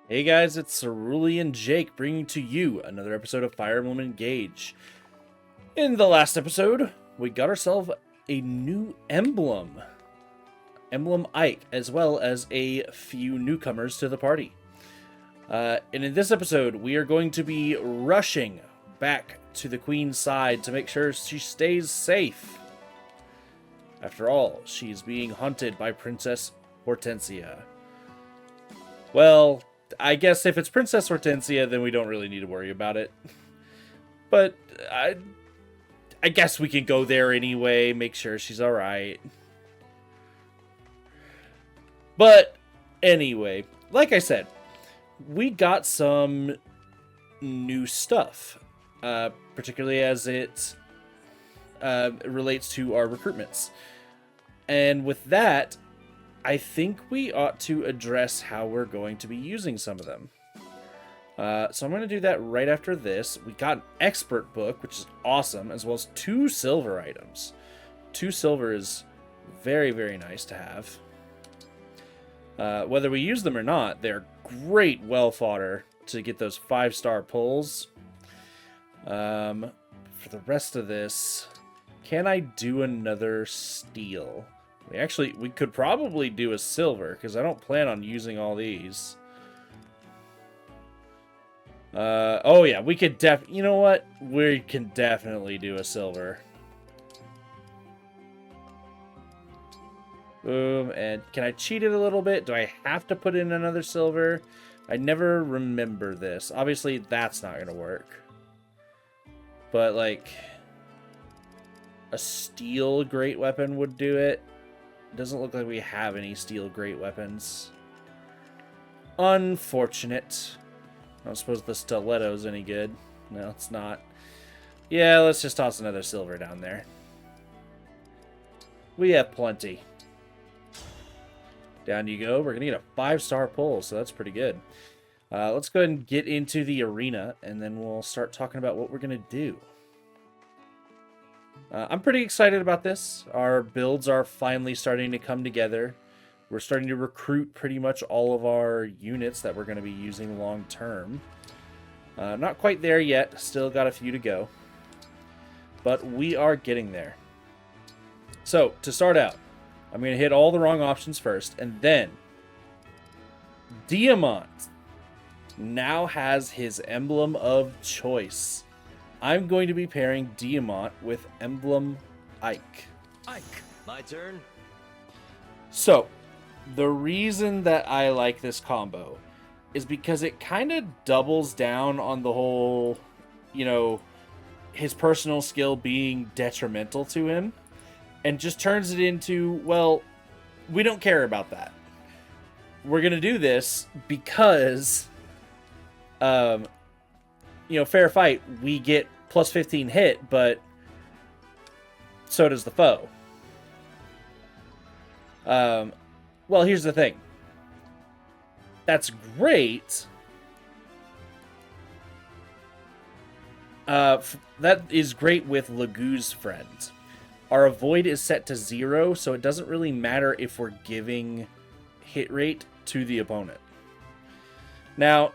Hey guys, it's Cerulean Jake bringing to you another episode of Fire Emblem Engage. In the last episode, we got ourselves a new emblem, Emblem Ike, as well as a few newcomers to the party. And in this episode, we are going to be rushing back to the Queen's side to make sure she stays safe. After all, she's being hunted by Princess Hortensia. Well, I guess if it's Princess Hortensia, then we don't really need to worry about it. But I guess we can go there anyway, make sure she's alright. But anyway, like I said, we got some new stuff, particularly as it relates to our recruitments. And with that, I think we ought to address how we're going to be using some of them. So I'm going to do that right after this. We got an expert book, which is awesome, as well as 2 silver items. 2 silver is very, very nice to have. Whether we use them or not, they're great well fodder to get those 5-star pulls. For the rest of this, can I do another steel? We could probably do a silver, because I don't plan on using all these. Oh yeah, we could you know what? We can definitely do a silver. Boom, and can I cheat it a little bit? Do I have to put in another silver? I never remember this. Obviously, that's not going to work. But, like, a steel great weapon would do it. Doesn't look like we have any steel great weapons. Unfortunate. I don't suppose the stiletto's any good. No, it's not. Yeah, let's just toss another silver down there. We have plenty. Down you go. We're going to get a 5-star pull, so that's pretty good. Let's go ahead and get into the arena, and then we'll start talking about what we're going to do. I'm pretty excited about this. Our builds are finally starting to come together. We're starting to recruit pretty much all of our units that we're going to be using long term. Not quite there yet. Still got a few to go. But we are getting there. So, to start out, I'm going to hit all the wrong options first. And then, Diamant now has his emblem of choice. I'm going to be pairing Diamant with Emblem Ike. Ike, my turn. So, the reason that I like this combo is because it kind of doubles down on the whole, his personal skill being detrimental to him, and just turns it into, well, we don't care about that. We're going to do this because, fair fight, we get plus 15 hit, but so does the foe. Well, here's the thing. That's great. That is great with Lagu's friend. Our avoid is set to 0, so it doesn't really matter if we're giving hit rate to the opponent. Now,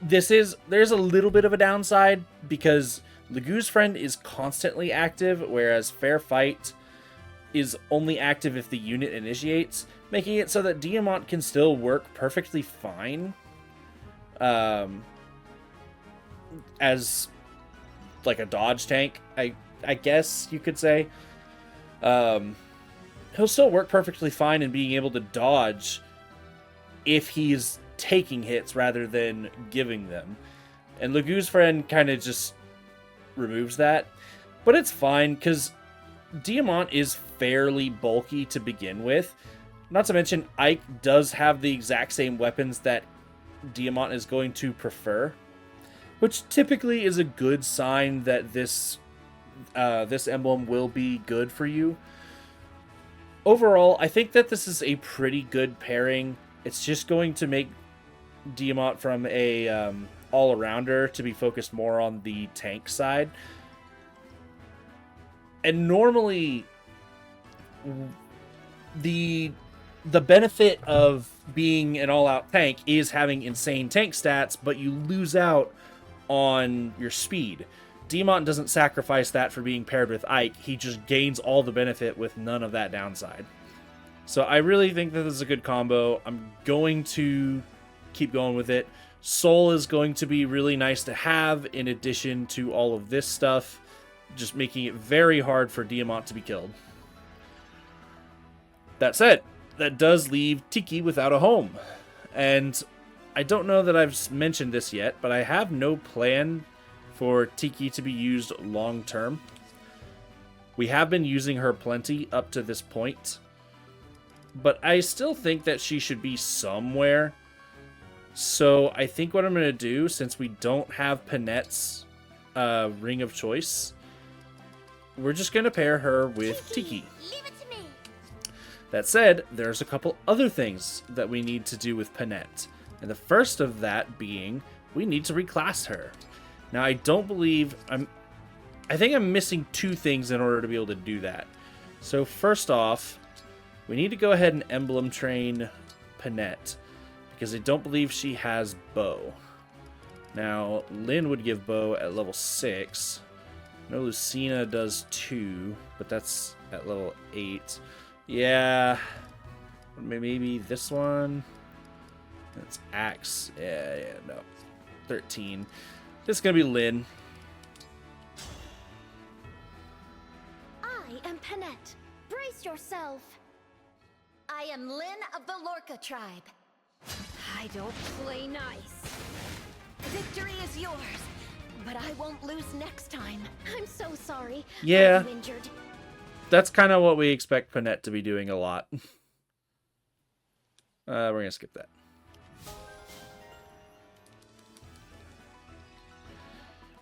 there's a little bit of a downside because Lagu's friend is constantly active, whereas Fair Fight is only active if the unit initiates, making it so that Diamant can still work perfectly fine as like a dodge tank, I guess you could say. He'll still work perfectly fine in being able to dodge if he's taking hits rather than giving them. And Lagu's friend kind of just removes that. But it's fine, because Diamant is fairly bulky to begin with. Not to mention, Ike does have the exact same weapons that Diamant is going to prefer, which typically is a good sign that this emblem will be good for you. Overall, I think that this is a pretty good pairing. It's just going to make Diamant from a all-arounder to be focused more on the tank side. And normally, the the benefit of being an all-out tank is having insane tank stats, but you lose out on your speed. Demont doesn't sacrifice that for being paired with Ike. He just gains all the benefit with none of that downside. So I really think that this is a good combo. I'm going to keep going with it. Soul is going to be really nice to have in addition to all of this stuff, just making it very hard for Diamant to be killed. That said, that does leave Tiki without a home. And I don't know that I've mentioned this yet, but I have no plan for Tiki to be used long term. We have been using her plenty up to this point, but I still think that she should be somewhere. So I think what I'm going to do, since we don't have Panette's Ring of Choice, we're just going to pair her with Tiki. Leave it to me. That said, there's a couple other things that we need to do with Panette. And the first of that being, we need to reclass her. Now, I don't believe... I think I'm missing two things in order to be able to do that. So first off, we need to go ahead and Emblem train Panette, because I don't believe she has Bow. Now, Lynn would give Bow at level 6. No, Lucina does 2, but that's at level 8. Yeah, maybe this one. That's Axe. Yeah, no. 13. This is going to be Lynn. I am Panette. Brace yourself. I am Lynn of the Lorca tribe. I don't play nice. Victory is yours, but I won't lose next time. I'm so sorry. Yeah. Are you injured? That's kind of what we expect Panette to be doing a lot. We're going to skip that.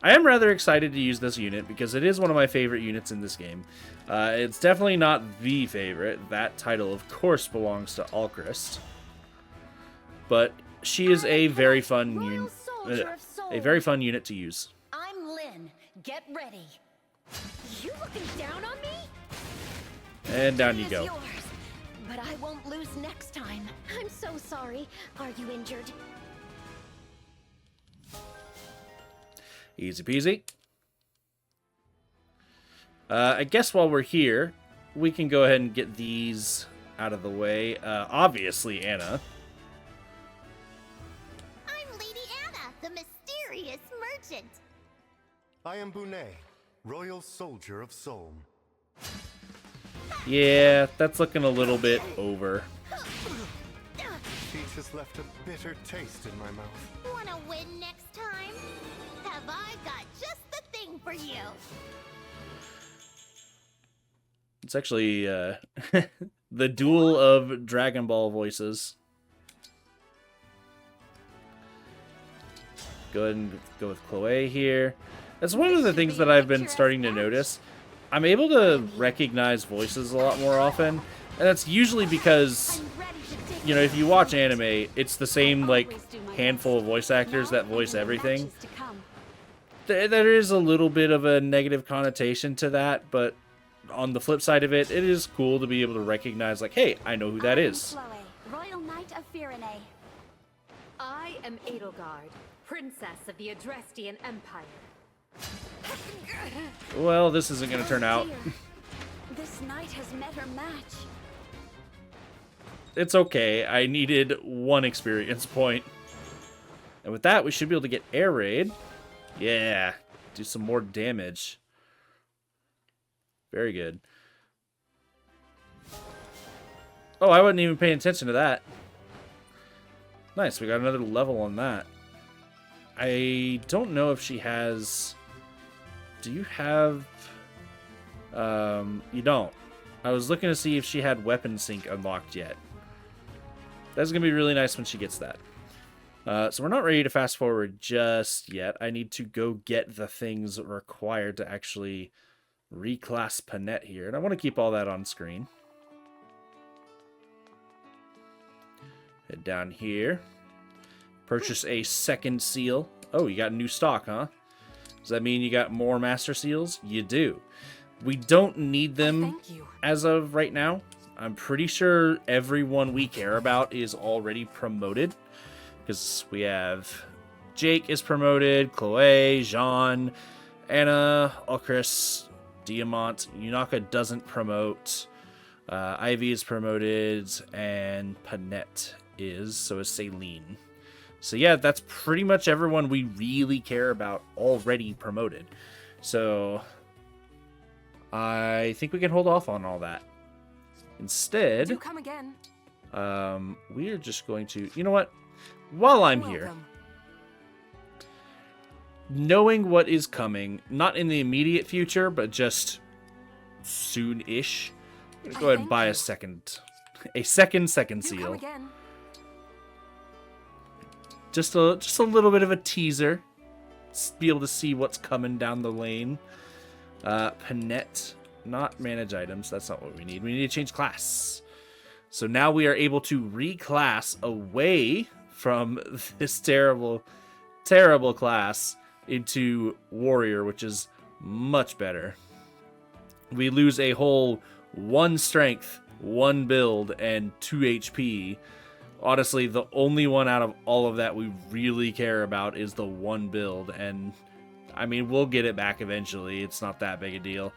I am rather excited to use this unit because it is one of my favorite units in this game. It's definitely not the favorite. That title, of course, belongs to Alchrist. But she is a very fun unit. A very fun unit to use. I'm Lynn. Get ready. You looking down on me? And down you go. Yours, but I won't lose next time. I'm so sorry. Are you injured? Easy peasy. I guess while we're here, we can go ahead and get these out of the way. Obviously, Anna. I'm Lady Anna, the mysterious merchant. I am Bunet, Royal Soldier of Solm. Yeah, that's looking a little bit over. Peach has left a bitter taste in my mouth. Wanna win next time? Have I got just the thing for you? It's actually the duel of Dragon Ball voices. Go ahead and go with Chloe here. That's one of the things that I've been starting to notice. I'm able to recognize voices a lot more often, and that's usually because, you know, if you watch anime, it's the same, like, handful of voice actors that voice everything. There is a little bit of a negative connotation to that, but on the flip side of it, it is cool to be able to recognize, like, hey, I know who that is. Royal Knight of Firene. I am Edelgard, Princess of the Adrestian Empire. Well, this isn't going to turn out. This knight has met her match. It's okay. I needed 1 experience point. And with that, we should be able to get air raid. Yeah, do some more damage. Very good. Oh, I wasn't even paying attention to that. Nice, we got another level on that. I don't know if she has... Do you have... You don't. I was looking to see if she had weapon sync unlocked yet. That's going to be really nice when she gets that. So we're not ready to fast forward just yet. I need to go get the things required to actually reclass Panette here. And I want to keep all that on screen. Head down here. Purchase a second seal. Oh, you got new stock, huh? Does that mean you got more Master Seals? You do. We don't need them as of right now. I'm pretty sure everyone we care about is already promoted. Because we have Jake is promoted, Chloe, Jean, Anna, Alchris, Diamant. Yunaka doesn't promote. Ivy is promoted, and Panette is, so is Celine. So yeah, that's pretty much everyone we really care about already promoted. So I think we can hold off on all that. Instead, Do come again. we are just going to, you know what? While I'm here, Welcome. knowing what is coming, not in the immediate future, but just soon-ish, I'm gonna go ahead and buy a second Do come seal. again. Just a little bit of a teaser. Be able to see what's coming down the lane. Panette, not manage items. That's not what we need. We need to change class. So now we are able to reclass away from this terrible, terrible class into warrior, which is much better. We lose a whole 1 strength, 1 build, and 2 HP. Honestly, the only one out of all of that we really care about is the 1 build, and I mean, we'll get it back eventually. It's not that big a deal.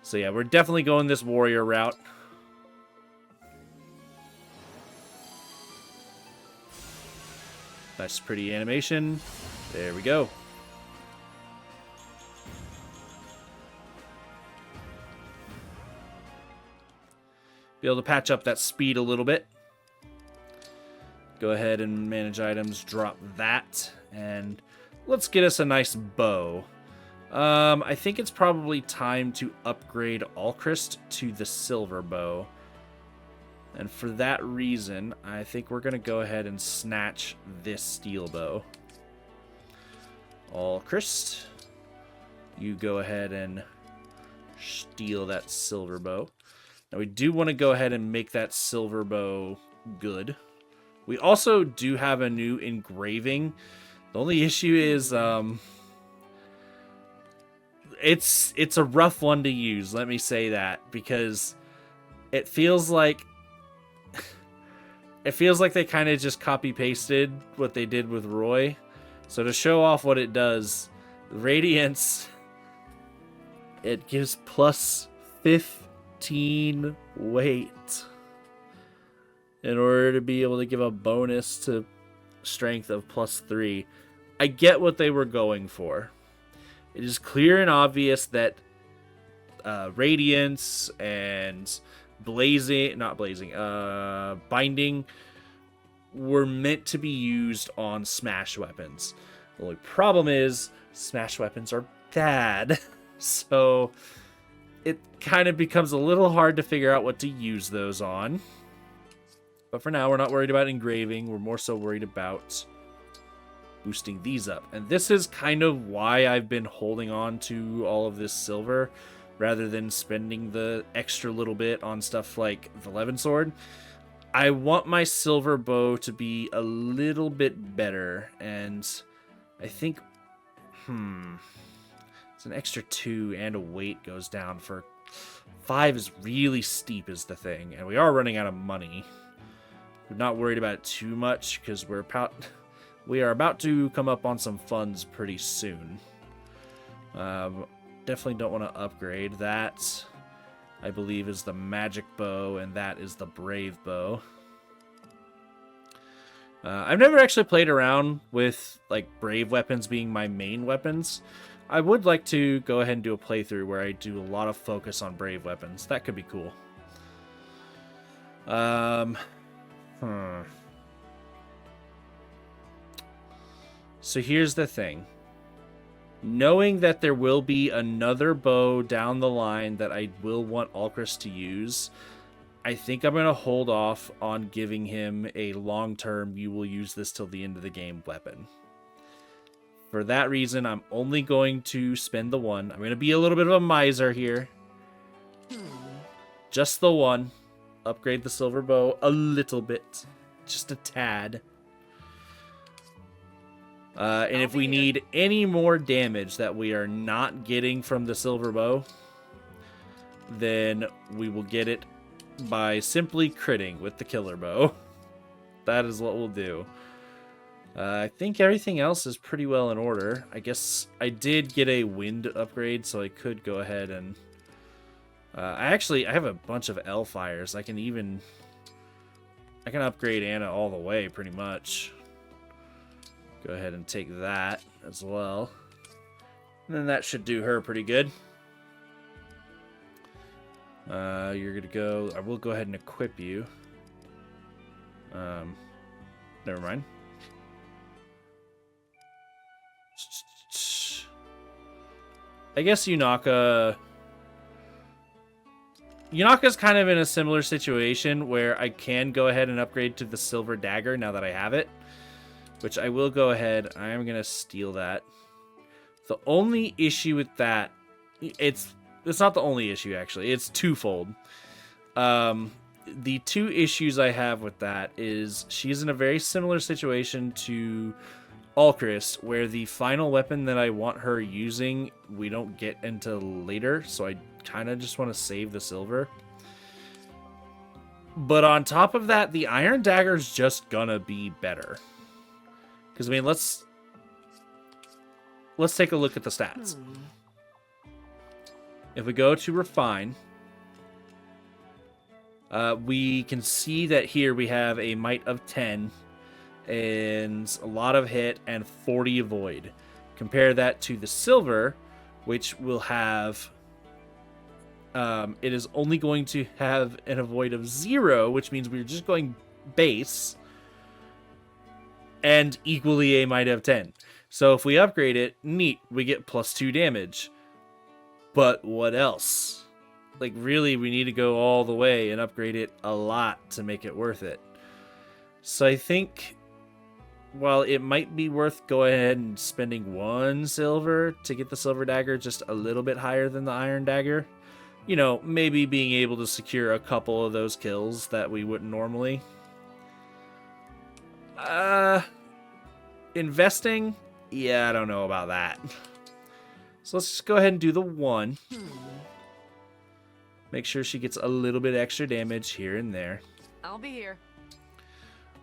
So yeah, we're definitely going this warrior route. That's pretty animation. There we go. Be able to patch up that speed a little bit. Go ahead and manage items, drop that, and let's get us a nice bow. I think it's probably time to upgrade Alchrist to the silver bow. And for that reason, I think we're going to go ahead and snatch this steel bow. Alchrist, you go ahead and steal that silver bow. Now we do want to go ahead and make that silver bow good. We also do have a new engraving. The only issue is it's a rough one to use, let me say that, because it feels like they kind of just copy pasted what they did with Roy. So to show off what it does, Radiance, it gives plus 15 weight in order to be able to give a bonus to strength of plus 3. I get what they were going for. It is clear and obvious that Radiance and Binding were meant to be used on Smash weapons. The only problem is Smash weapons are bad. So it kind of becomes a little hard to figure out what to use those on. But for now, we're not worried about engraving. We're more so worried about boosting these up. And this is kind of why I've been holding on to all of this silver rather than spending the extra little bit on stuff like the Levin Sword. I want my silver bow to be a little bit better, and I think, it's an extra 2 and a weight goes down for 5 is really steep is the thing, and we are running out of money. We're not worried about it too much because we are about to come up on some funds pretty soon. Definitely don't want to upgrade that. I believe is the magic bow, and that is the brave bow. I've never actually played around with like brave weapons being my main weapons. I would like to go ahead and do a playthrough where I do a lot of focus on brave weapons. That could be cool. So here's the thing. Knowing that there will be another bow down the line that I will want Alchrist to use, I think I'm going to hold off on giving him a long-term, you will use this till the end of the game weapon. For that reason, I'm only going to spend the 1. I'm going to be a little bit of a miser here. Just the 1. Upgrade the silver bow a little bit. Just a tad. And if we need any more damage that we are not getting from the silver bow, then we will get it by simply critting with the killer bow. That is what we'll do. I think everything else is pretty well in order. I guess I did get a wind upgrade, so I could go ahead and... I have a bunch of L-fires. I can upgrade Anna all the way, pretty much. Go ahead and take that as well. And then that should do her pretty good. You're gonna go... I will go ahead and equip you. Never mind. I guess Yunaka's kind of in a similar situation where I can go ahead and upgrade to the silver dagger now that I have it, which I will go ahead. I am going to steal that. The only issue with that, it's not the only issue, actually. It's twofold. The two issues I have with that is she's in a very similar situation to Alcris, where the final weapon that I want her using, we don't get into later, so I kind of just want to save the silver. But on top of that, the iron dagger's just gonna be better. Because, I mean, let's take a look at the stats. If we go to refine, we can see that here we have a might of 10 and a lot of hit and 40 avoid. Compare that to the silver, which will have it is only going to have an avoid of 0, which means we're just going base and equally a might of 10. So if we upgrade it, neat, we get +2 damage. But what else? Like, really, we need to go all the way and upgrade it a lot to make it worth it. So I think, while it might be worth going ahead and spending 1 silver to get the silver dagger just a little bit higher than the iron dagger, you know, maybe being able to secure a couple of those kills that we wouldn't normally. Investing? Yeah, I don't know about that. So let's just go ahead and do the 1. Make sure she gets a little bit extra damage here and there. I'll be here.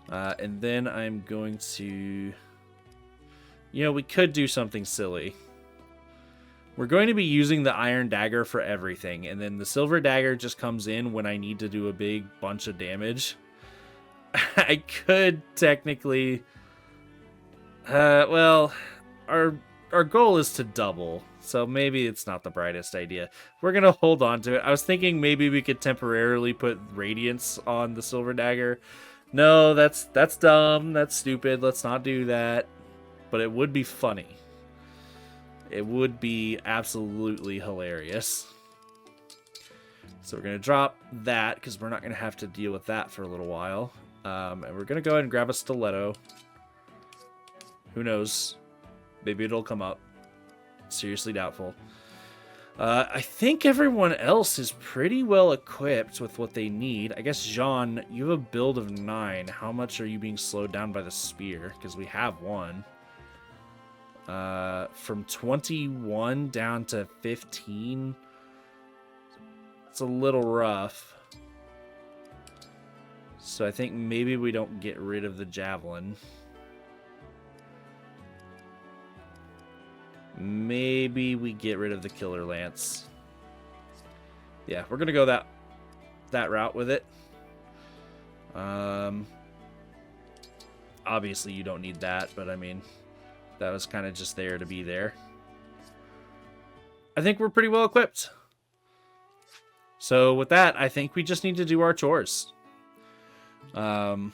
And then I'm going to... You know, we could do something silly. We're going to be using the iron dagger for everything, and then the silver dagger just comes in when I need to do a big bunch of damage. I could technically... well, our goal is to double, so maybe it's not the brightest idea. We're going to hold on to it. I was thinking maybe we could temporarily put Radiance on the silver dagger. No, that's dumb. That's stupid. Let's not do that. But it would be funny. It would be absolutely hilarious. So we're going to drop that because we're not going to have to deal with that for a little while. And we're going to go ahead and grab a stiletto. Who knows? Maybe it'll come up. Seriously doubtful. I think everyone else is pretty well equipped with what they need. I guess, Jean, you have a build of 9. How much are you being slowed down by the spear? Because we have one. From 21 down to 15. It's a little rough. So I think maybe we don't get rid of the javelin. Maybe we get rid of the killer lance. Yeah, we're gonna go that route with it. Obviously you don't need that, but I mean, that was kind of just there to be there. I think we're pretty well equipped. So with that, I think we just need to do our chores. Panette,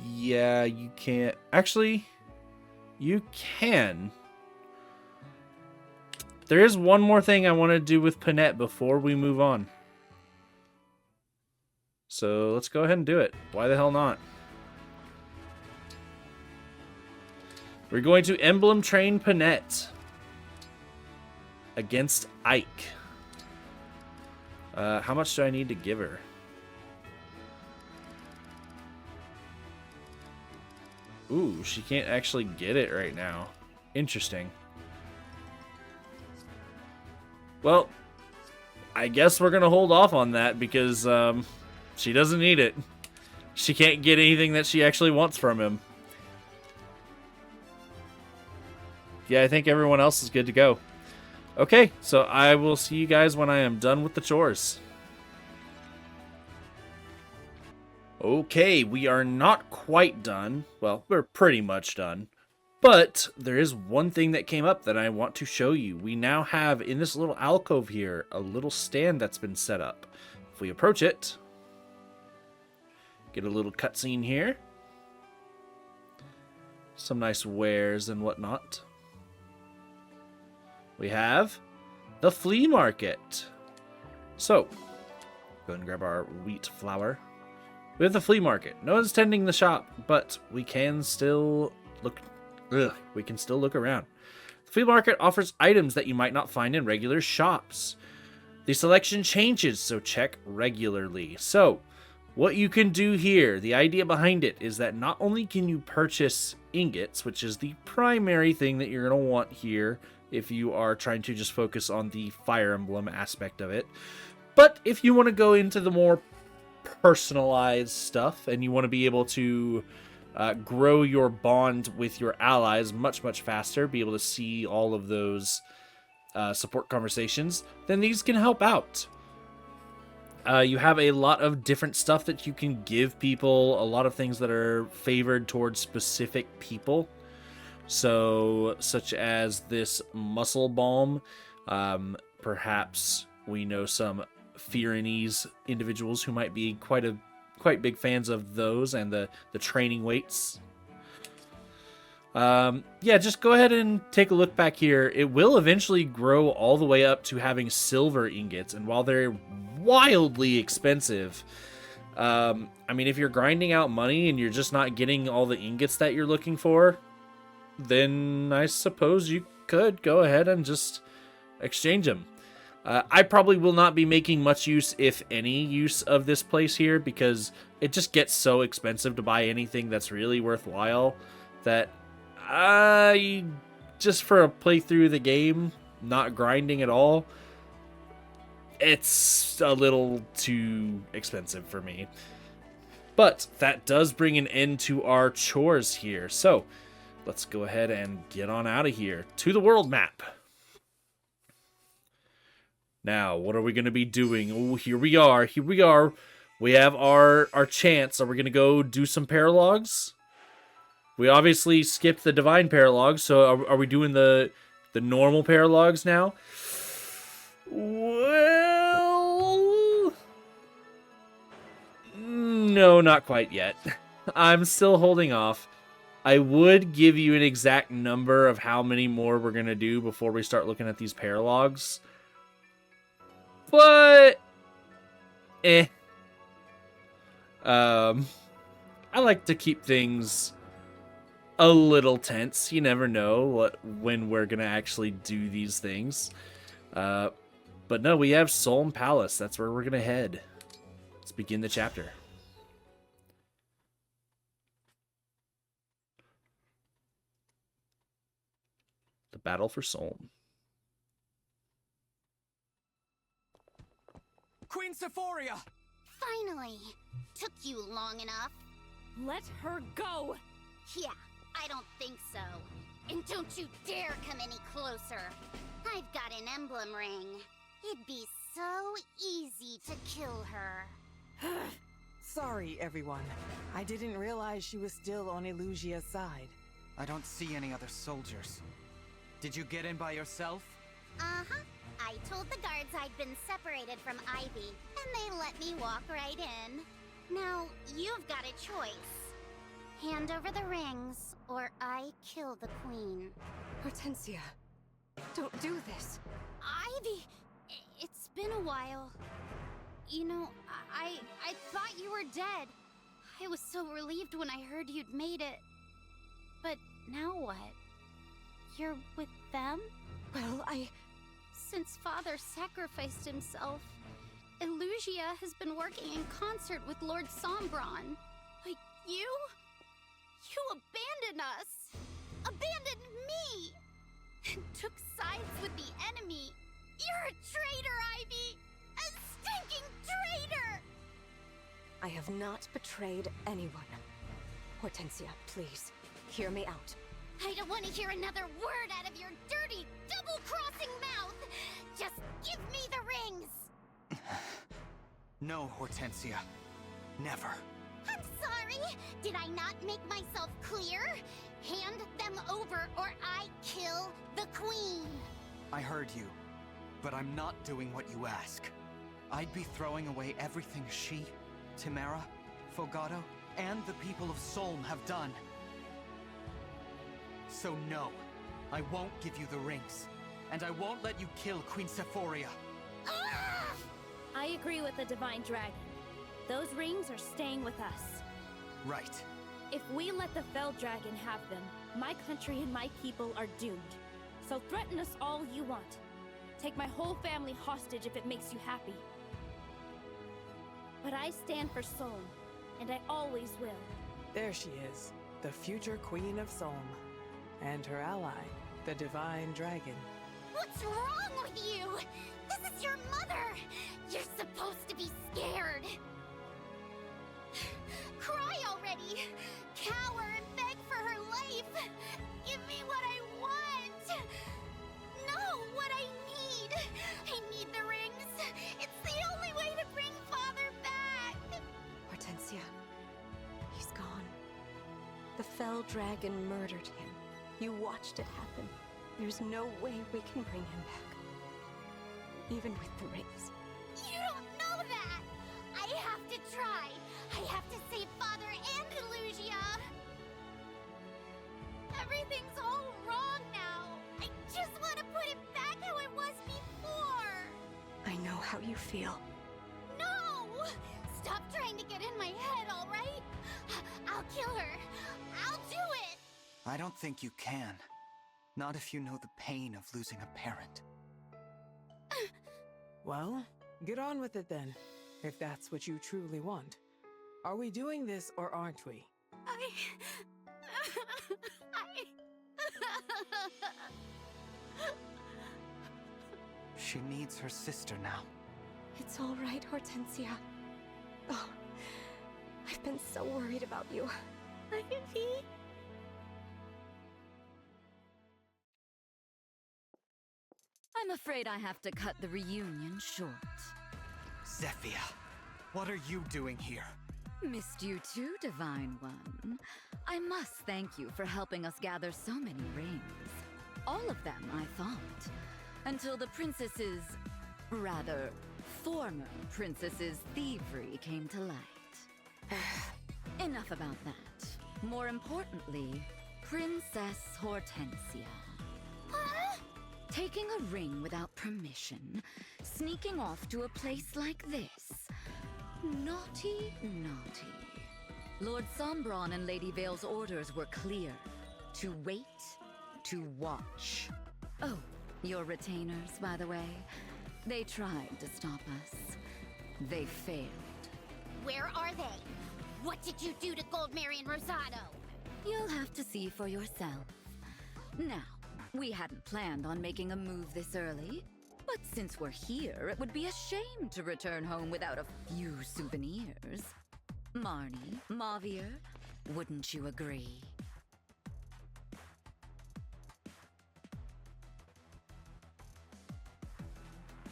yeah, you can't actually. You can. There is one more thing I want to do with Panette before we move on. So let's go ahead and do it. Why the hell not? We're going to Emblem train Panette against Ike. How much do I need to give her? Ooh, she can't actually get it right now. Interesting. Well, I guess we're going to hold off on that because she doesn't need it. She can't get anything that she actually wants from him. Yeah, I think everyone else is good to go. Okay, so I will see you guys when I am done with the chores. Okay, we are not quite done. Well, we're pretty much done. But there is one thing that came up that I want to show you. We now have, in this little alcove here, a little stand that's been set up. If we approach it, get a little cutscene here. Some nice wares and whatnot. We have the flea market. So, go ahead and grab our wheat flour. We have the flea market. No one's tending the shop, but we can still look. We can still look around. The flea market offers items that you might not find in regular shops. The selection changes, so check regularly. So, what you can do here, the idea behind it is that not only can you purchase ingots, which is the primary thing that you're going to want here if you are trying to just focus on the Fire Emblem aspect of it, but if you want to go into the more personalized stuff and you want to be able to grow your bond with your allies much faster, be able to see all of those support conversations, then these can help out. You have a lot of different stuff that you can give people, a lot of things that are favored towards specific people. So, such as this muscle balm, perhaps we know some Firenese individuals who might be quite big fans of those and the training weights. Yeah, just go ahead and take a look back here. It will eventually grow all the way up to having silver ingots, and while they're wildly expensive, I mean, if you're grinding out money and you're just not getting all the ingots that you're looking for, then I suppose you could go ahead and just exchange them. I probably will not be making much use, if any, use of this place here, because it just gets so expensive to buy anything that's really worthwhile that just for a playthrough of the game, not grinding at all, it's a little too expensive for me. But that does bring an end to our chores here. So let's go ahead and get on out of here to the world map. Now, what are we going to be doing? Oh, here we are. Here we are. We have our chance. Are we going to go do some paralogs? We obviously skipped the divine paralogs, so are we doing the normal paralogs now? Well, no, not quite yet. I'm still holding off. I would give you an exact number of how many more we're going to do before we start looking at these paralogs. But, I like to keep things a little tense. You never know when we're going to actually do these things. But no, we have Solm Palace. That's where we're going to head. Let's begin the chapter. The battle for Solm. Queen Sephoria! Finally! Took you long enough. Let her go! Yeah, I don't think so. And don't you dare come any closer. I've got an emblem ring. It'd be so easy to kill her. Sorry, everyone. I didn't realize she was still on Elusia's side. I don't see any other soldiers. Did you get in by yourself? Uh-huh. I told the guards I'd been separated from Ivy, and they let me walk right in. Now, you've got a choice. Hand over the rings, or I kill the queen. Hortensia, don't do this. Ivy! It's been a while. You know, I thought you were dead. I was so relieved when I heard you'd made it. But now what? You're with them? Well, Since Father sacrificed himself, Elusia has been working in concert with Lord Sombron. But you? You abandoned us! Abandoned me! Took sides with the enemy! You're a traitor, Ivy! A stinking traitor! I have not betrayed anyone. Hortensia, please, hear me out. I don't want to hear another word out of your dirty, double-crossing mouth! Just give me the rings! No, Hortensia. Never. I'm sorry! Did I not make myself clear? Hand them over or I kill the queen! I heard you, but I'm not doing what you ask. I'd be throwing away everything she, Timera, Fogado, and the people of Solm have done. So no, I won't give you the rings, and I won't let you kill Queen Sephoria. Ah! I agree with the Divine Dragon. Those rings are staying with us. Right. If we let the Fell Dragon have them, my country and my people are doomed. So threaten us all you want. Take my whole family hostage if it makes you happy. But I stand for Solm, and I always will. There she is, the future Queen of Solm. And her ally, the Divine Dragon. What's wrong with you? This is your mother! You're supposed to be scared! Cry already! Cower and beg for her life! Give me what I want! No, what I need! I need the rings! It's the only way to bring Father back! Hortensia, he's gone. The Fell Dragon murdered him. You watched it happen. There's no way we can bring him back. Even with the rings. You don't know that! I have to try! I have to save Father and Illusia! Everything's all wrong now! I just want to put it back how it was before! I know how you feel. No! Stop trying to get in my head, alright? I'll kill her! I'll do it! I don't think you can. Not if you know the pain of losing a parent. Well, get on with it then, if that's what you truly want. Are we doing this or aren't we? She needs her sister now. It's all right, Hortensia. Oh, I've been so worried about you. I'm afraid I have to cut the reunion short. Zephyr, what are you doing here? Missed you too, Divine One. I must thank you for helping us gather so many rings. All of them, I thought. Until the princess's... rather, former princess's thievery came to light. Enough about that. More importantly, Princess Hortensia. Taking a ring without permission, sneaking off to a place like this. Naughty, naughty. Lord Sombron and Lady Vale's orders were clear. To wait, to watch. Oh, your retainers, by the way. They tried to stop us. They failed. Where are they? What did you do to Goldmary and Rosado? You'll have to see for yourself. Now, we hadn't planned on making a move this early, but since we're here, it would be a shame to return home without a few souvenirs. Marnie, Mavier, wouldn't you agree?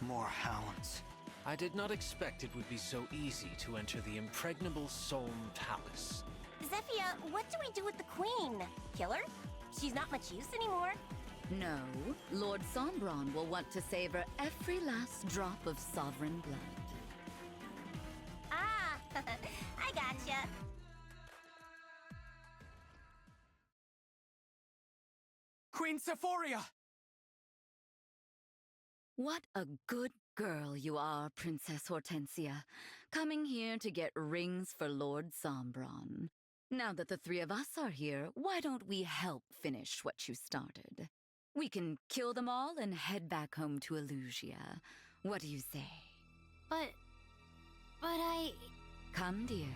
More hounds. I did not expect it would be so easy to enter the impregnable Solm Palace. Zephyr, what do we do with the queen? Kill her? She's not much use anymore. No, Lord Sombron will want to savor every last drop of sovereign blood. Ah, I gotcha. Queen Sephoria! What a good girl you are, Princess Hortensia, coming here to get rings for Lord Sombron. Now that the three of us are here, why don't we help finish what you started? We can kill them all and head back home to Illusia. What do you say? But I... Come, dear.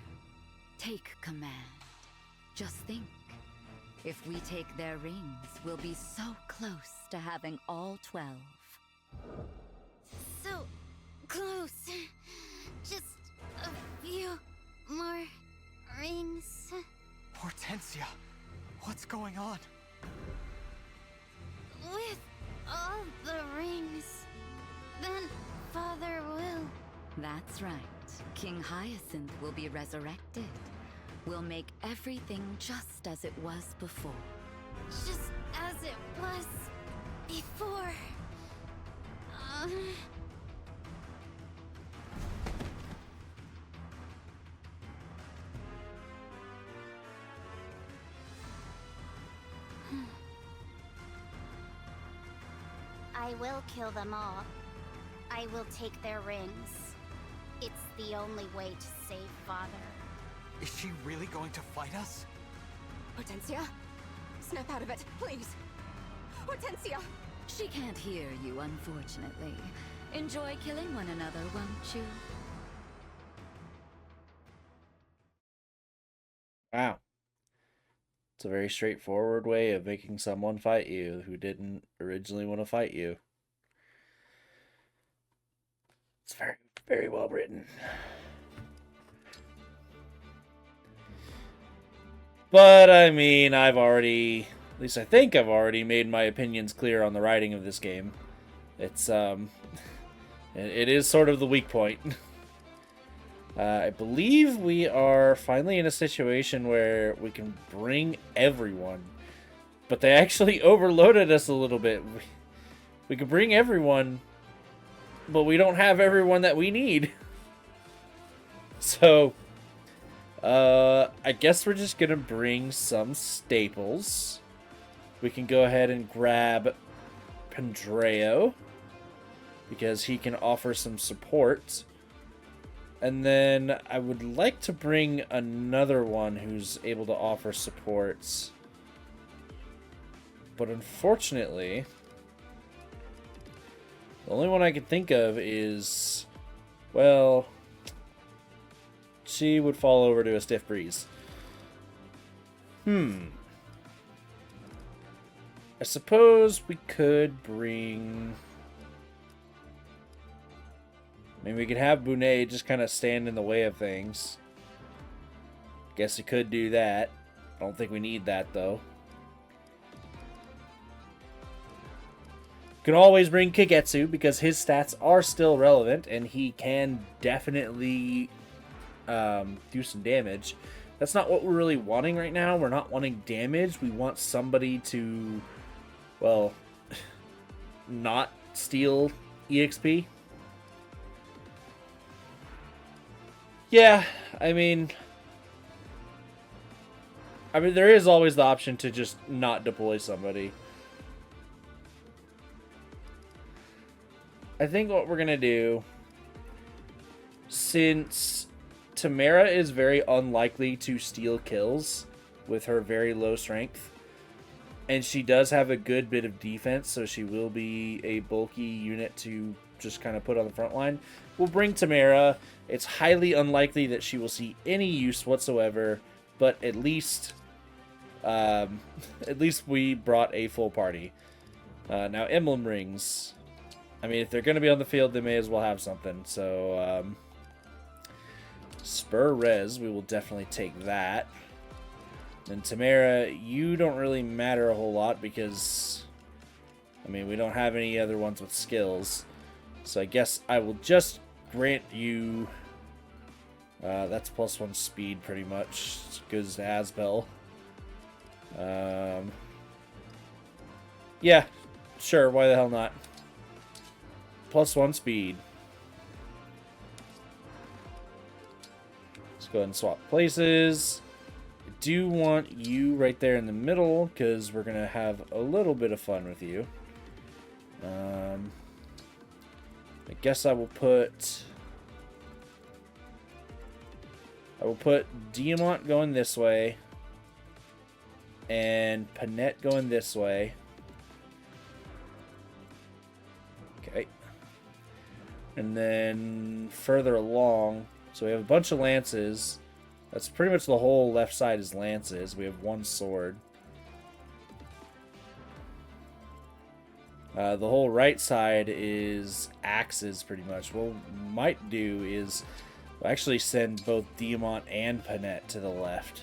Take command. Just think. If we take their rings, we'll be so close to having all 12. So, close. Just a few more rings. Hortensia, what's going on? With all the rings, then Father will. That's right. King Hyacinth will be resurrected. We'll make everything just as it was before. Just as it was before. I will kill them all. I will take their rings. It's the only way to save Father. Is she really going to fight us? Hortensia? Snap out of it, please. Hortensia! She can't hear you, unfortunately. Enjoy killing one another, won't you? Wow. It's a very straightforward way of making someone fight you who didn't originally want to fight you. It's very, very well written. But, I mean, I've already, at least I think I've already made my opinions clear on the writing of this game. It's, it is sort of the weak point. I believe we are finally in a situation where we can bring everyone. But they actually overloaded us a little bit. We can bring everyone, but we don't have everyone that we need. So, I guess we're just gonna bring some staples. We can go ahead and grab Pandreo, because he can offer some support. And then I would like to bring another one who's able to offer support. But unfortunately, the only one I can think of is, well, she would fall over to a stiff breeze. I suppose we could bring... I mean, we could have Bonet just kind of stand in the way of things. Guess we could do that. I don't think we need that, though. Could always bring Kigetsu, because his stats are still relevant, and he can definitely do some damage. That's not what we're really wanting right now. We're not wanting damage. We want somebody to, well, not steal EXP. Yeah, I mean, there is always the option to just not deploy somebody. I think what we're going to do, since Tamara is very unlikely to steal kills with her very low strength, and she does have a good bit of defense, so she will be a bulky unit to just kind of put on the front line, we'll bring Tamara. It's highly unlikely that she will see any use whatsoever, but at least we brought a full party. Now, Emblem rings. I mean, if they're going to be on the field, they may as well have something. So, Spur Res, we will definitely take that. And Tamara, you don't really matter a whole lot because, I mean, we don't have any other ones with skills. So I guess I will just grant you, that's +1 speed pretty much. It's good as Asbel. Yeah, sure, why the hell not? +1 speed. Let's go ahead and swap places. I do want you right there in the middle because we're going to have a little bit of fun with you. I guess I will put Diamant going this way and Panette going this way. Okay. And then further along, so we have a bunch of lances. That's pretty much the whole left side is lances. We have one sword. The whole right side is axes, pretty much. What we might do is we'll actually send both Diamant and Panette to the left.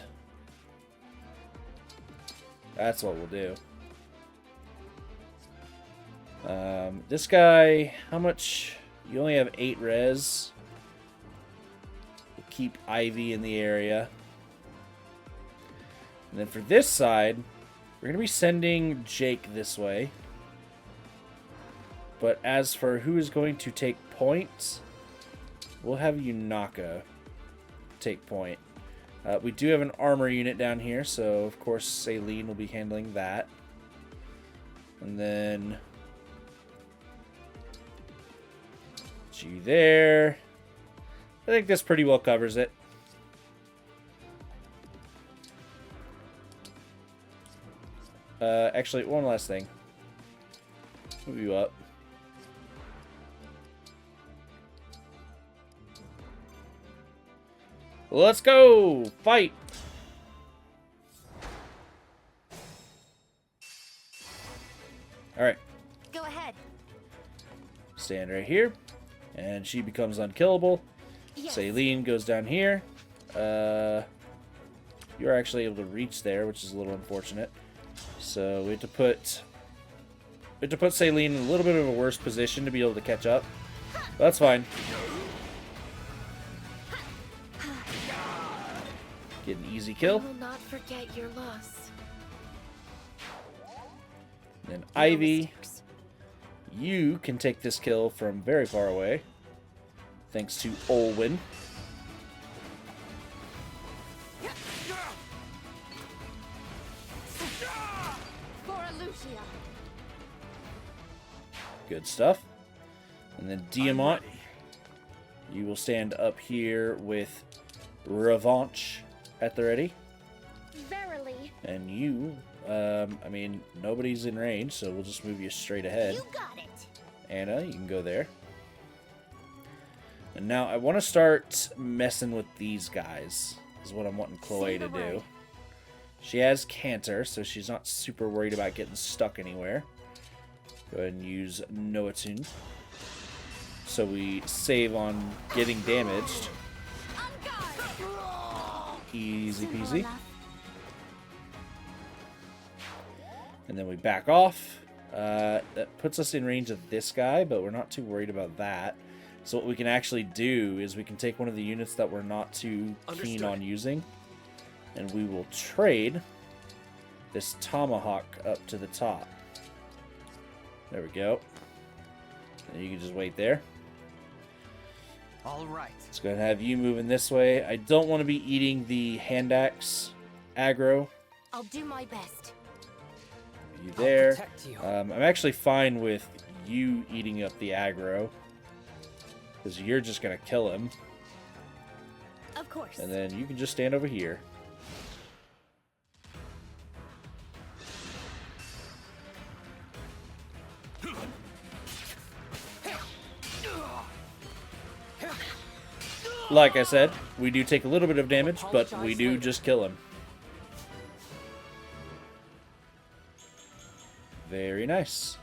That's what we'll do. This guy, how much? You only have 8 res. We'll keep Ivy in the area. And then for this side, we're going to be sending Jake this way. But as for who is going to take points, we'll have Yunaka take point. We do have an armor unit down here, so of course Celine will be handling that. And then G there. I think this pretty well covers it. Actually, one last thing. Move you up. Let's go! Fight! Alright. Go ahead. Stand right here. And she becomes unkillable. Yes. Celine goes down here. You're actually able to reach there, which is a little unfortunate. So we have to put Celine in a little bit of a worse position to be able to catch up. But that's fine. Get an easy kill. I will not forget your loss. Then Ivy, you can take this kill from very far away, thanks to Olwyn. Good stuff. And then Diamant, you will stand up here with Revanche at the ready. Verily. And you, I mean, nobody's in range, so we'll just move you straight ahead. You got it. Anna, you can go there. And now I want to start messing with these guys, is what I'm wanting Chloe to do. She has Canter, so she's not super worried about getting stuck anywhere. Go ahead and use Noatun. So we save on getting damaged. Easy peasy. And then we back off. That puts us in range of this guy, but we're not too worried about that. So what we can actually do is we can take one of the units that we're not too keen on using, and we will trade this Tomahawk up to the top. There we go. And you can just wait there. All right. Let's go ahead and have you moving this way. I don't want to be eating the hand axe aggro. I'll do my best. You there. I'm actually fine with you eating up the aggro, because you're just going to kill him. Of course. And then you can just stand over here. Like I said, we do take a little bit of damage, but we do just kill him. Very nice.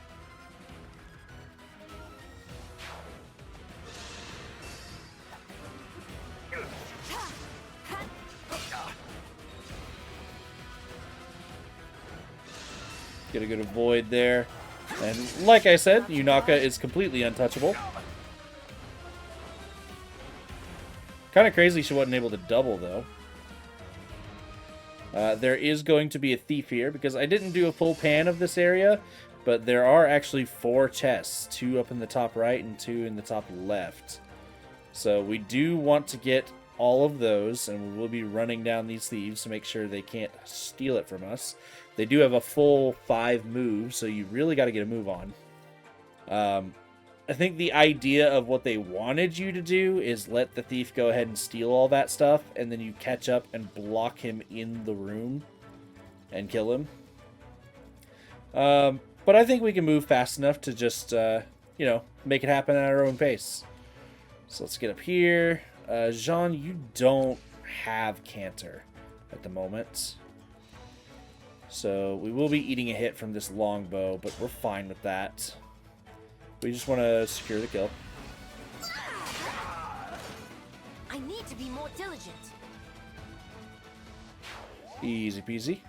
Get a good avoid there. And like I said, Yunaka is completely untouchable. Kind of crazy she wasn't able to double, though. There is going to be a thief here, because I didn't do a full pan of this area, but there are actually 4 chests, 2 up in the top right and 2 in the top left. So we do want to get all of those, and we will be running down these thieves to make sure they can't steal it from us. They do have a full 5 moves, so you really got to get a move on. I think the idea of what they wanted you to do is let the thief go ahead and steal all that stuff, and then you catch up and block him in the room and kill him. But I think we can move fast enough to just, you know, make it happen at our own pace. So let's get up here. Jean, you don't have Canter at the moment. So we will be eating a hit from this longbow, but we're fine with that. We just want to secure the kill. I need to be more diligent. Easy peasy.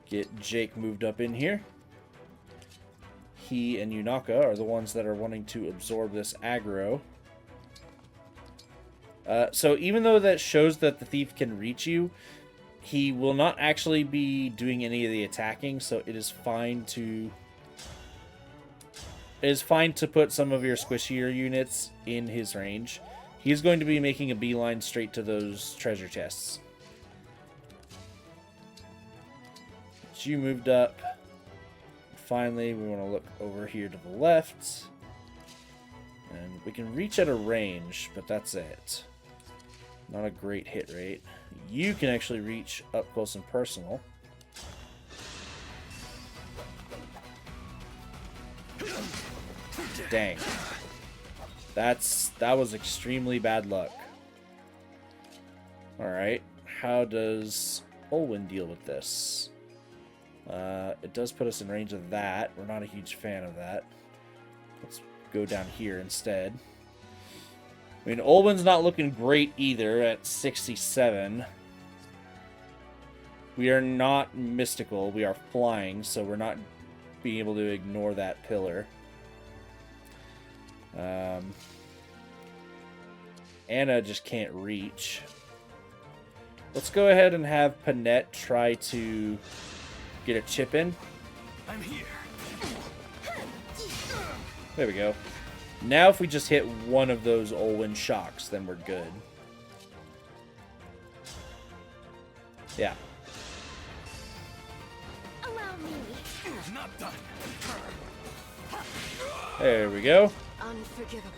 Get Jake moved up in here. He and Yunaka are the ones that are wanting to absorb this aggro. So even though that shows that the thief can reach you, he will not actually be doing any of the attacking, so it is fine to put some of your squishier units in his range. He's going to be making a beeline straight to those treasure chests. You moved up. Finally, we want to look over here to the left. And we can reach at a range, but that's it. Not a great hit rate. You can actually reach up close and personal. Dang. That was extremely bad luck. Alright. How does Olwyn deal with this? It does put us in range of that. We're not a huge fan of that. Let's go down here instead. I mean, Olwyn's not looking great either at 67. We are not mystical. We are flying, so we're not being able to ignore that pillar. Anna just can't reach. Let's go ahead and have Panette try to get a chip in. I'm here. There we go. Now if we just hit one of those Olwyn shocks, then we're good. Yeah. Allow me. Not done. There we go. Unforgivable.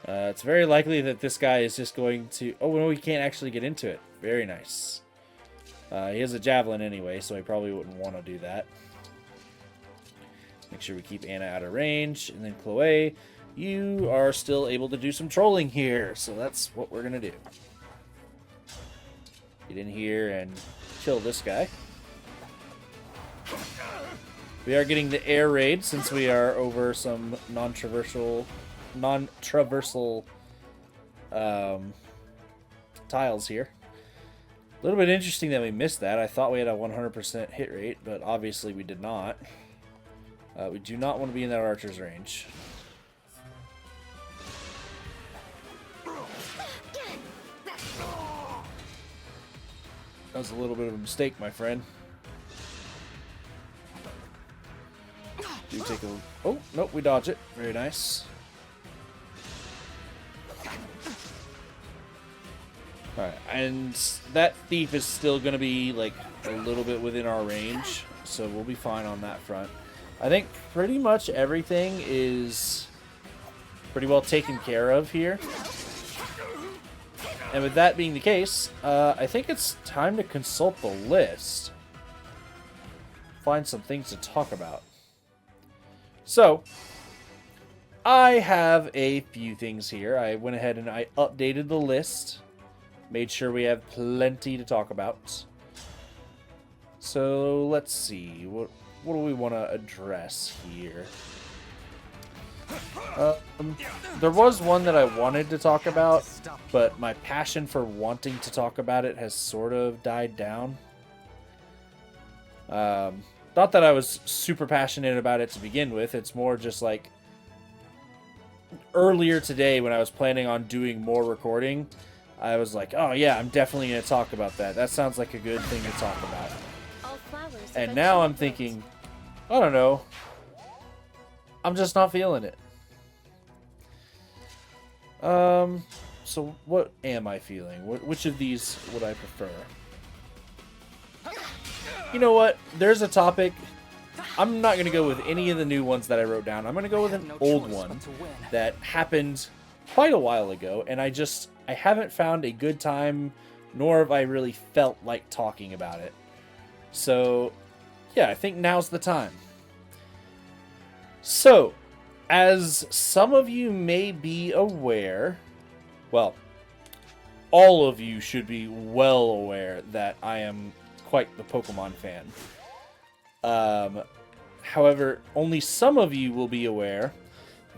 It's very likely that this guy is just going to... Oh, no, he can't actually get into it. Very nice. He has a javelin anyway, so he probably wouldn't want to do that. Make sure we keep Anna out of range. And then Chloe, you are still able to do some trolling here. So that's what we're going to do. Get in here and kill this guy. We are getting the air raid since we are over some non-traversal tiles here. A little bit interesting that we missed that. I thought we had a 100% hit rate, but obviously we did not. We do not want to be in that archer's range. That was a little bit of a mistake, my friend. Do take a... Oh, nope, we dodge it. Very nice. Alright, and that thief is still going to be, like, a little bit within our range, so we'll be fine on that front. I think pretty much everything is pretty well taken care of here. And with that being the case, I think it's time to consult the list. Find some things to talk about. So, I have a few things here. I went ahead and I updated the list. Made sure we have plenty to talk about. So, let's see. What do we want to address here? There was one that I wanted to talk about, but my passion for wanting to talk about it has sort of died down. Not that I was super passionate about it to begin with. It's more just like earlier today when I was planning on doing more recording, I was like, oh yeah, I'm definitely going to talk about that. That sounds like a good thing to talk about. And now I'm thinking, I don't know. I'm just not feeling it. So what am I feeling? Which of these would I prefer? You know what? There's a topic. I'm not going to go with any of the new ones that I wrote down. I'm going to go with an old one that happened quite a while ago, and I haven't found a good time, nor have I really felt like talking about it. So, yeah, I think now's the time. So, as some of you may be aware, well, all of you should be well aware that I am quite the Pokemon fan. However, only some of you will be aware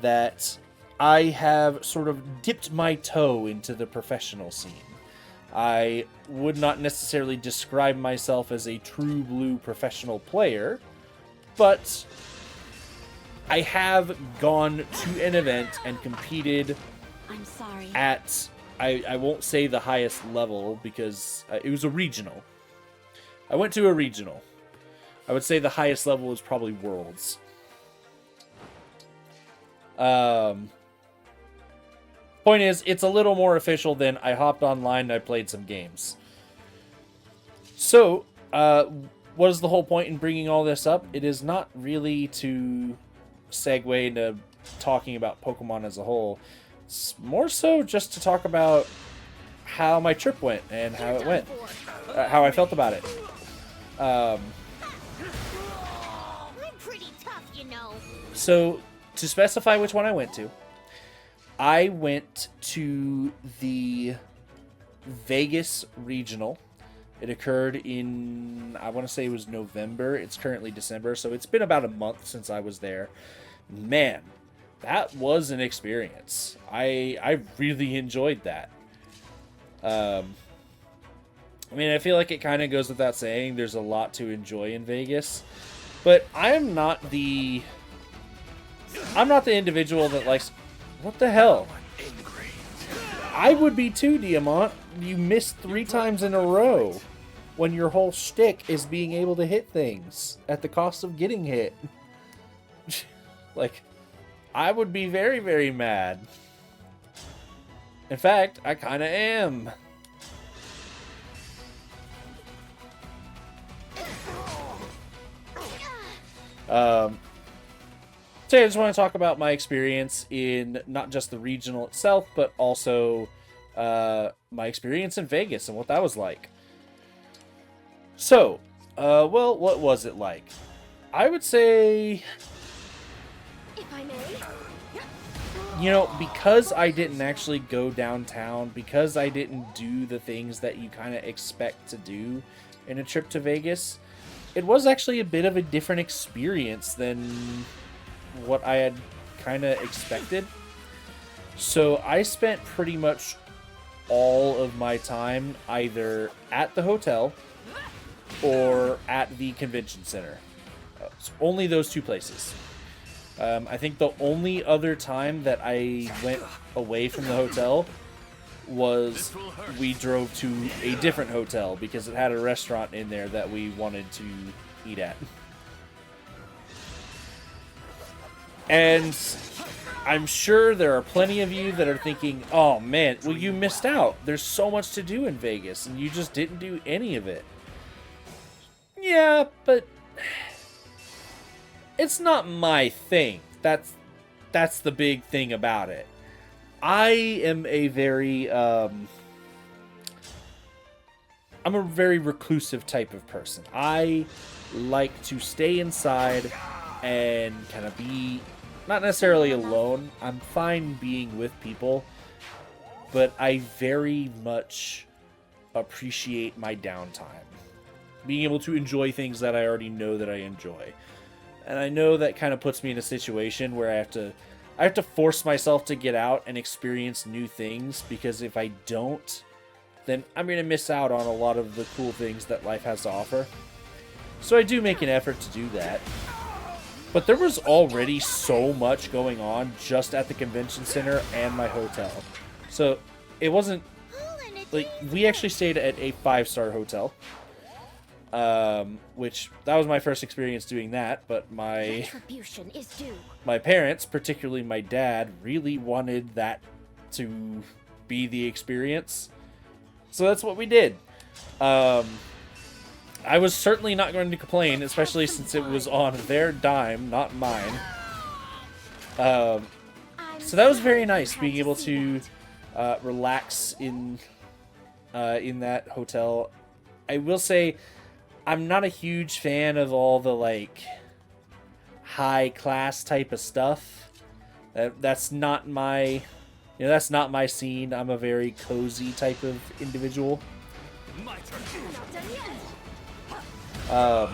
that I have sort of dipped my toe into the professional scene. I would not necessarily describe myself as a true blue professional player, but I have gone to an event and competed I'm sorry. at, I won't say the highest level because it was a regional. I went to a regional. I would say the highest level is probably Worlds. Point is, it's a little more official than I hopped online and I played some games. So, what is the whole point in bringing all this up? It is not really to segue into talking about Pokemon as a whole. It's more so just to talk about how my trip went and how it went. How I felt about it. I'm pretty tough, you know. So, to specify which one I went to the Vegas Regional. It occurred in, I want to say it was November. It's currently December, so it's been about a month since I was there. Man, that was an experience. I really enjoyed that. I mean, I feel like it kind of goes without saying there's a lot to enjoy in Vegas, but I'm not the individual that likes... What the hell? I would be too, Diamant. You missed 3 times in a row when your whole shtick is being able to hit things at the cost of getting hit. Like, I would be very, very mad. In fact, I kind of am. So I just want to talk about my experience in not just the regional itself, but also my experience in Vegas and what that was like. So, well, what was it like? I would say, If I may. you know, because I didn't actually go downtown, because I didn't do the things that you kind of expect to do in a trip to Vegas, it was actually a bit of a different experience than what I had kind of expected. So I spent pretty much all of my time either at the hotel or at the convention center. So only those 2 places. I think the only other time that I went away from the hotel was we drove to a different hotel because it had a restaurant in there that we wanted to eat at. And I'm sure there are plenty of you that are thinking, oh man, well, you missed out. There's so much to do in Vegas and you just didn't do any of it. Yeah, but it's not my thing. That's the big thing about it. I am a very I'm a very reclusive type of person. I like to stay inside and kind of be not necessarily alone. I'm fine being with people, but I very much appreciate my downtime. Being able to enjoy things that I already know that I enjoy. And I know that kind of puts me in a situation where I have to force myself to get out and experience new things, because if I don't, then I'm going to miss out on a lot of the cool things that life has to offer. So I do make an effort to do that. But there was already so much going on just at the convention center and my hotel. So it wasn't like, we actually stayed at a 5-star hotel. Which that was my first experience doing that, but my Retribution is due. my parents, particularly my dad, really wanted that to be the experience. So that's what we did. I was certainly not going to complain, especially since it was on their dime, not mine. So that was very nice, being able to relax in that hotel. I will say, I'm not a huge fan of all the, like, high-class type of stuff. That's not my You know, that's not my scene. I'm a very cozy type of individual. My turn. Not done yet.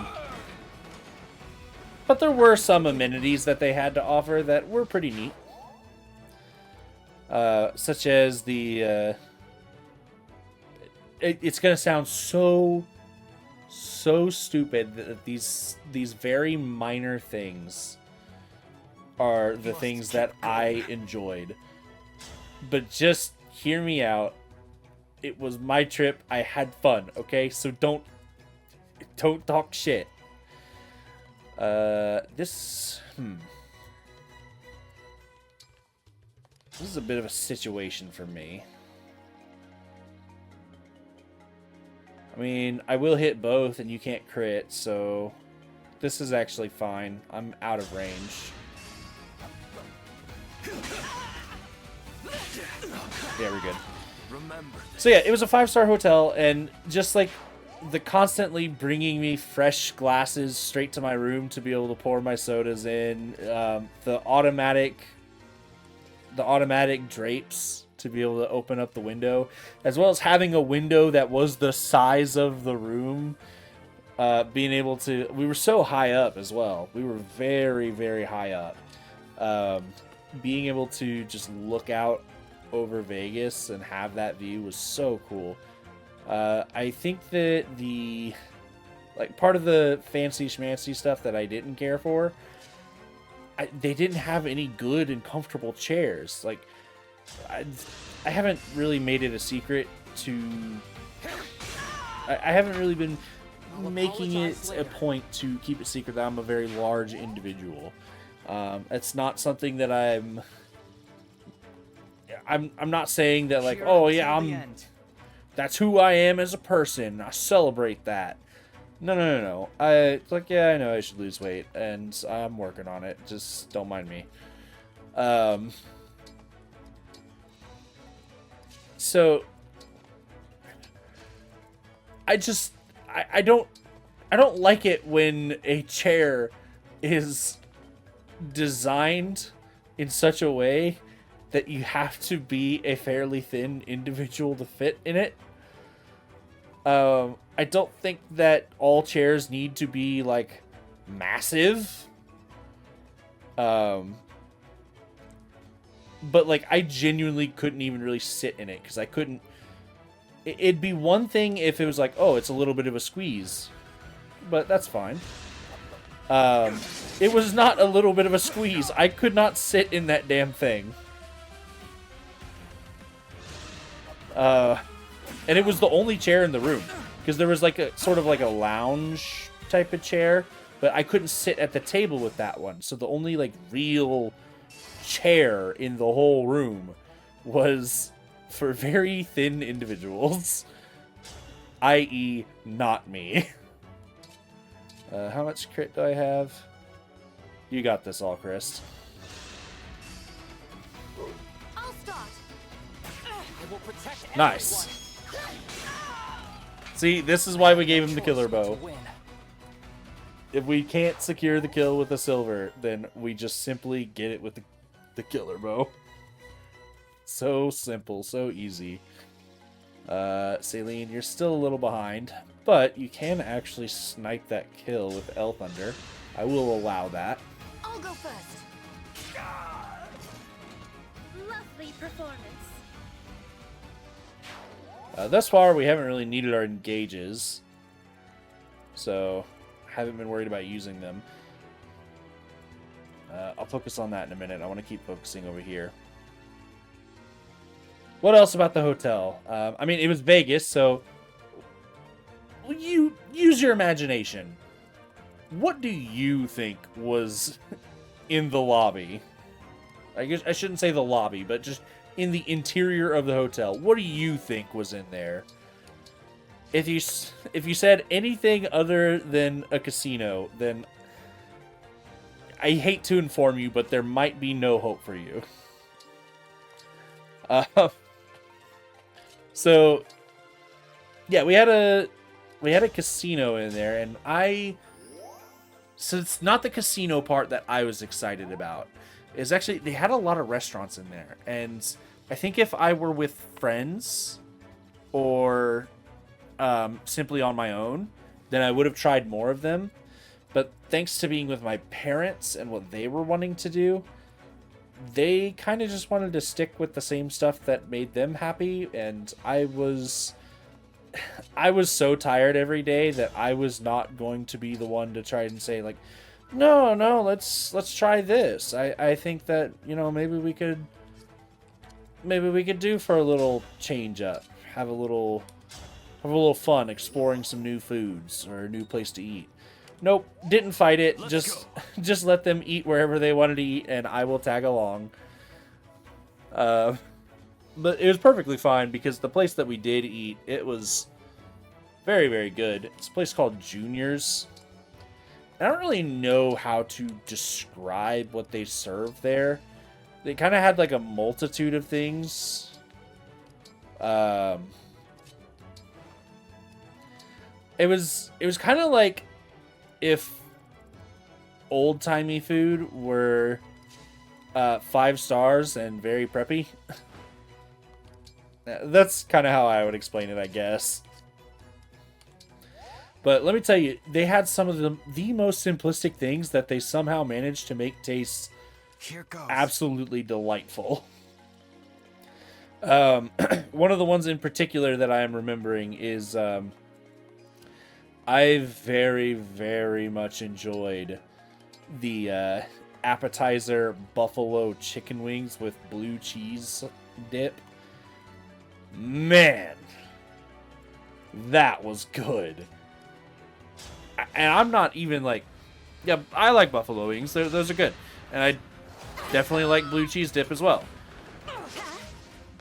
But there were some amenities that they had to offer that were pretty neat. Such as the... it's going to sound so stupid that these very minor things are the things that I enjoyed. But just hear me out. It was my trip. I had fun, okay? So don't talk shit. This is a bit of a situation for me. I mean, I will hit both and you can't crit, so this is actually fine. I'm out of range. Yeah, we're good. So yeah, it was a 5-star hotel, and just like the constantly bringing me fresh glasses straight to my room to be able to pour my sodas in, the automatic drapes to be able to open up the window, as well as having a window that was the size of the room, being able to... We were so high up as well. We were very, very high up. Being able to just look out over Vegas and have that view was so cool. I think that the... Like, part of the fancy schmancy stuff that I didn't care for, they didn't have any good and comfortable chairs. Like, I haven't really made it a secret to... I haven't really been making it a point to keep it secret that I'm a very large individual. It's not something that I'm not saying that, like, oh yeah, that's who I am as a person. I celebrate that. No. It's like, yeah, I know I should lose weight, and I'm working on it. Just don't mind me. So I don't like it when a chair is designed in such a way that you have to be a fairly thin individual to fit in it. I don't think that all chairs need to be, like, massive. But, like, I genuinely couldn't even really sit in it, because I couldn't... It'd be one thing if it was like, oh, it's a little bit of a squeeze. But that's fine. It was not a little bit of a squeeze. I could not sit in that damn thing. And it was the only chair in the room, because there was like a sort of like a lounge type of chair, but I couldn't sit at the table with that one. So the only like real chair in the whole room was for very thin individuals, i.e. not me. How much crit do I have? You got this all, Chris. I'll start. I will protect Nice. See, this is why we gave him the killer bow. If we can't secure the kill with the silver, then we just simply get it with the killer bow. So simple, so easy. Celine, you're still a little behind, but you can actually snipe that kill with El Thunder. I will allow that. I'll go first. Lovely performance. Thus far, we haven't really needed our engages, so haven't been worried about using them. I'll focus on that in a minute. I want to keep focusing over here. What else about the hotel? I mean, it was Vegas, so you use your imagination. What do you think was in the lobby? I guess I shouldn't say the lobby, but just in the interior of the hotel. What do you think was in there? If you said anything other than a casino, then I hate to inform you, but there might be no hope for you. So yeah, we had a casino in there, and so it's not the casino part that I was excited about. It's actually, they had a lot of restaurants in there, and I think if I were with friends or simply on my own, then I would have tried more of them. But thanks to being with my parents and what they were wanting to do, they kind of just wanted to stick with the same stuff that made them happy, and I was so tired every day that I was not going to be the one to try and say like, no, let's try this. I think that, you know, maybe we could do for a little change up, have a little fun exploring some new foods or a new place to eat. Nope, didn't fight it. Just let them eat wherever they wanted to eat, and I will tag along. But it was perfectly fine because the place that we did eat, it was very, very good. It's a place called Junior's. I don't really know how to describe what they serve there. They kind of had like a multitude of things. It was kind of like if old-timey food were 5 stars and very preppy. That's kind of how I would explain it, I guess. But let me tell you, they had some of the most simplistic things that they somehow managed to make taste absolutely delightful. One of the ones in particular that I am remembering is I very, very much enjoyed the appetizer buffalo chicken wings with blue cheese dip. Man, that was good. And I'm not even like, yeah, I like buffalo wings. Those are good. And I definitely like blue cheese dip as well.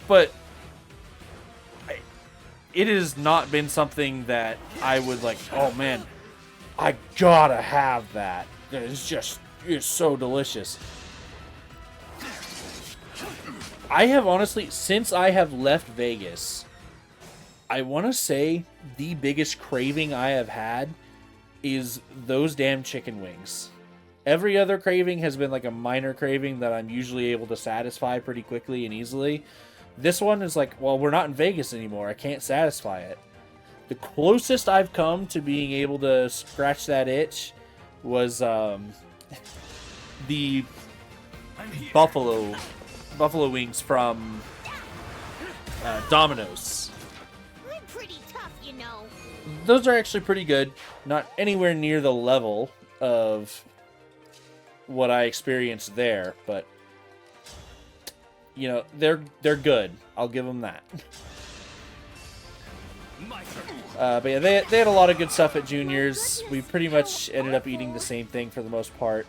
But it has not been something that I would like, oh man, I gotta have that. It's so delicious. I have honestly, since I have left Vegas, I want to say the biggest craving I have had is those damn chicken wings. Every other craving has been like a minor craving that I'm usually able to satisfy pretty quickly and easily. This one is like, well, we're not in Vegas anymore. I can't satisfy it. The closest I've come to being able to scratch that itch was the buffalo wings from Domino's. I'm pretty tough, you know. Those are actually pretty good. Not anywhere near the level of what I experienced there, but you know, they're good. I'll give them that. But yeah, they had a lot of good stuff at Junior's. We pretty much ended up eating the same thing for the most part.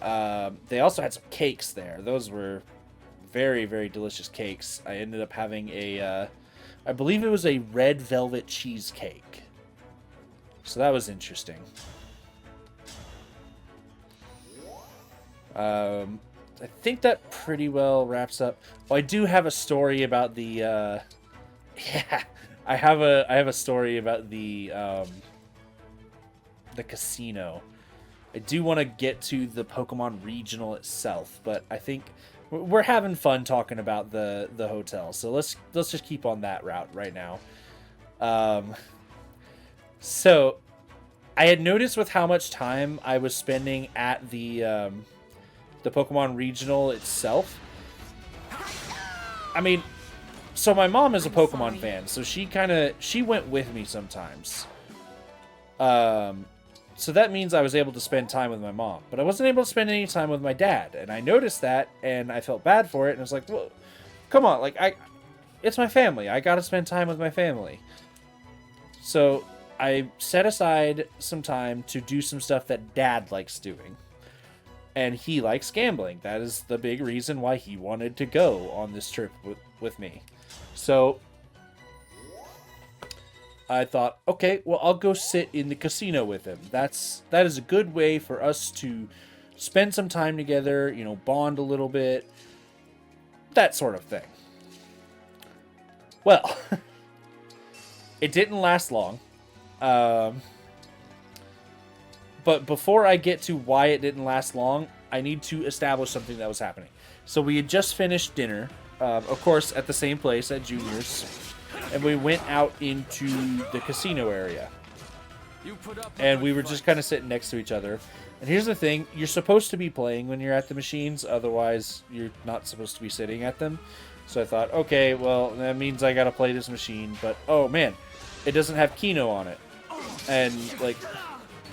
They also had some cakes there. Those were very, very delicious cakes. I ended up having a, I believe it was a red velvet cheesecake. So that was interesting. I think that pretty well wraps up. Oh, I do have a story about the, yeah, I have a story about the casino. I do want to get to the Pokemon Regional itself, but I think we're having fun talking about the hotel, so let's just keep on that route right now. So I had noticed with how much time I was spending at the Pokemon Regional itself. I mean, so my mom is a Pokemon fan, so she went with me sometimes. So that means I was able to spend time with my mom, but I wasn't able to spend any time with my dad, and I noticed that, and I felt bad for it, and I was like, well, come on, like, it's my family. I gotta spend time with my family. So I set aside some time to do some stuff that Dad likes doing. And he likes gambling. That is the big reason why he wanted to go on this trip with me. So I thought, okay, well, I'll go sit in the casino with him. That is a good way for us to spend some time together, you know, bond a little bit, that sort of thing. Well, it didn't last long. But before I get to why it didn't last long, I need to establish something that was happening. So we had just finished dinner. of course, at the same place at Junior's, and we went out into the casino area. And we were just kind of sitting next to each other. And here's the thing, you're supposed to be playing when you're at the machines, otherwise you're not supposed to be sitting at them. So I thought, okay, well, that means I gotta play this machine, but oh man, it doesn't have Keno on it. And, like,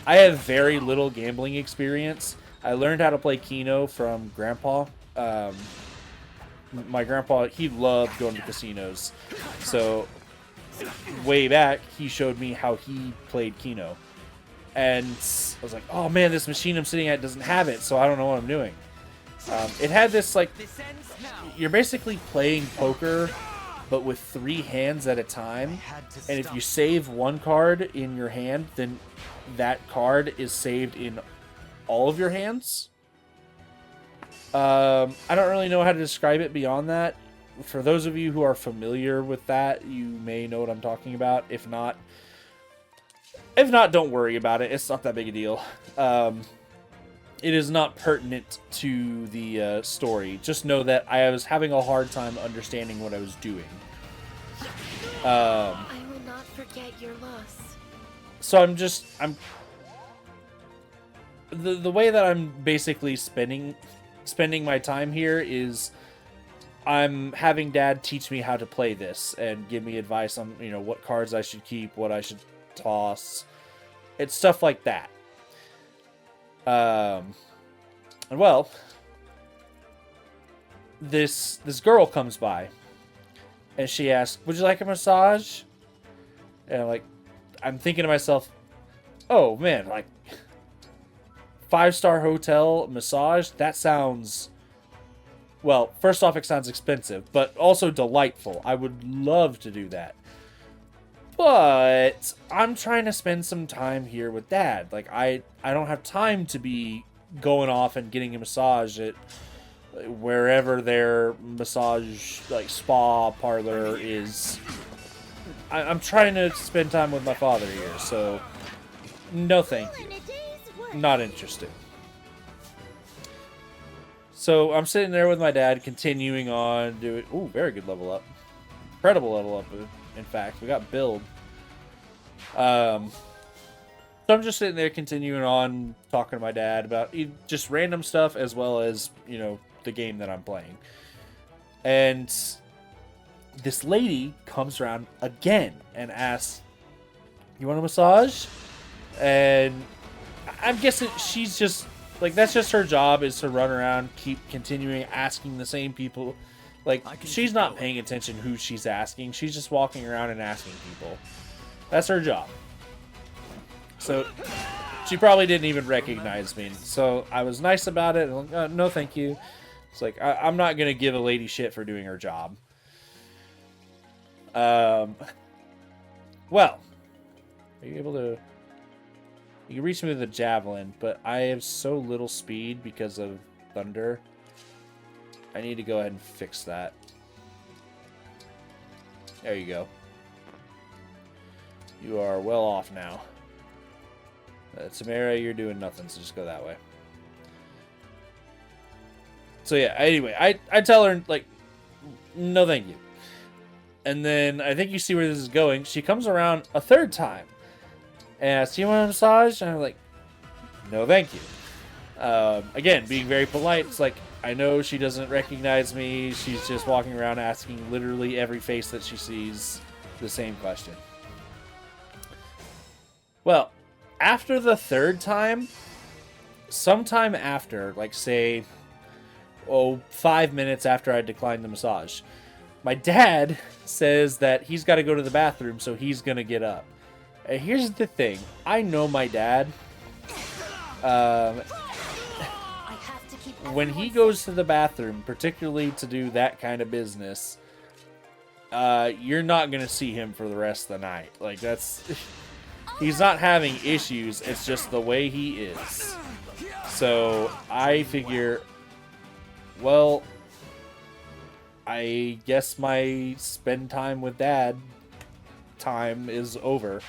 I have very little gambling experience. I learned how to play Keno from Grandpa. My grandpa, he loved going to casinos. So, way back, he showed me how he played Keno. And I was like, oh man, this machine I'm sitting at doesn't have it, so I don't know what I'm doing. It had this, like, you're basically playing poker, but with 3 hands at a time. And if you save one card in your hand, then that card is saved in all of your hands. I don't really know how to describe it beyond that. For those of you who are familiar with that, you may know what I'm talking about. If not, don't worry about it. It's not that big a deal. It is not pertinent to the story. Just know that I was having a hard time understanding what I was doing. I will not forget your loss. So the way that I'm basically spending my time here is I'm having Dad teach me how to play this and give me advice on, you know, what cards I should keep, what I should toss. It's stuff like that. And well, this girl comes by and she asks, "Would you like a massage?" And I'm thinking to myself, "Oh man, like 5-star hotel massage, that sounds, well, first off, it sounds expensive, but also delightful. I would love to do that. But I'm trying to spend some time here with Dad. Like, I don't have time to be going off and getting a massage at wherever their massage, like, spa parlor is. I'm trying to spend time with my father here, so no thank you. Not interested." So I'm sitting there with my dad, continuing on doing. Ooh, very good level up. Incredible level up, in fact. We got build. So I'm just sitting there, continuing on, talking to my dad about just random stuff, as well as, you know, the game that I'm playing. And this lady comes around again and asks, "You want a massage?" And I'm guessing she's just, like, that's just her job, is to run around, keep continuing asking the same people. Like, she's not paying attention who she's asking. She's just walking around and asking people. That's her job. So, she probably didn't even recognize me. So, I was nice about it. Like, no, thank you. It's like, I'm not going to give a lady shit for doing her job. Well, are you able to... You can reach me with a javelin, but I have so little speed because of thunder. I need to go ahead and fix that. There you go. You are well off now. Tamara, you're doing nothing, so just go that way. So yeah, anyway, I tell her, like, no thank you. And then, I think you see where this is going. She comes around a third time. And asks, "Do you want a massage?" And I'm like, "No, thank you." Again, being very polite. It's like, I know she doesn't recognize me. She's just walking around asking literally every face that she sees the same question. Well, after the third time, sometime after, like, say, 5 minutes after I declined the massage, my dad says that he's got to go to the bathroom, so he's going to get up. And here's the thing. I know my dad. When he goes to the bathroom, particularly to do that kind of business, you're not going to see him for the rest of the night. Like, that's... He's not having issues. It's just the way he is. So, I figure... Well... I guess my spend time with Dad time is over.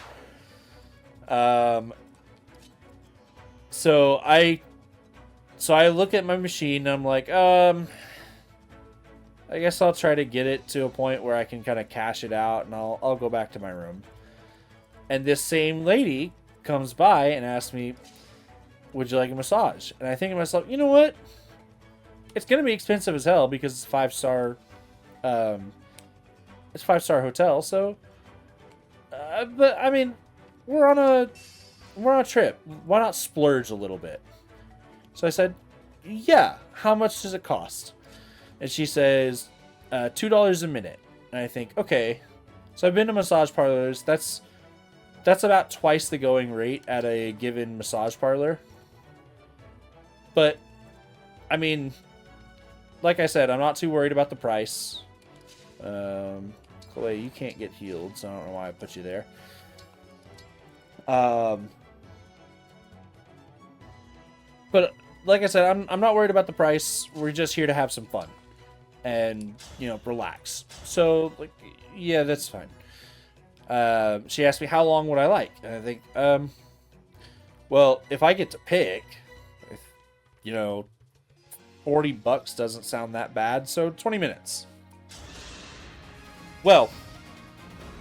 So I look at my machine and I'm like, I guess I'll try to get it to a point where I can kind of cash it out, and I'll go back to my room. And this same lady comes by and asks me, would you like a massage? And I think to myself, you know what? It's going to be expensive as hell because it's 5-star, it's 5-star hotel. So, but I mean, we're on a trip. Why not splurge a little bit? So I said, yeah, how much does it cost? And she says, $2 a minute. And I think, okay. So I've been to massage parlors. That's about twice the going rate at a given massage parlor. But, I mean, like I said, I'm not too worried about the price. Chloe, you can't get healed, so I don't know why I put you there. But, like I said, I'm not worried about the price. We're just here to have some fun. And, you know, relax. So, like, yeah, that's fine. She asked me how long would I like. And I think, well, if I get to pick, you know, $40 doesn't sound that bad, so 20 minutes. Well,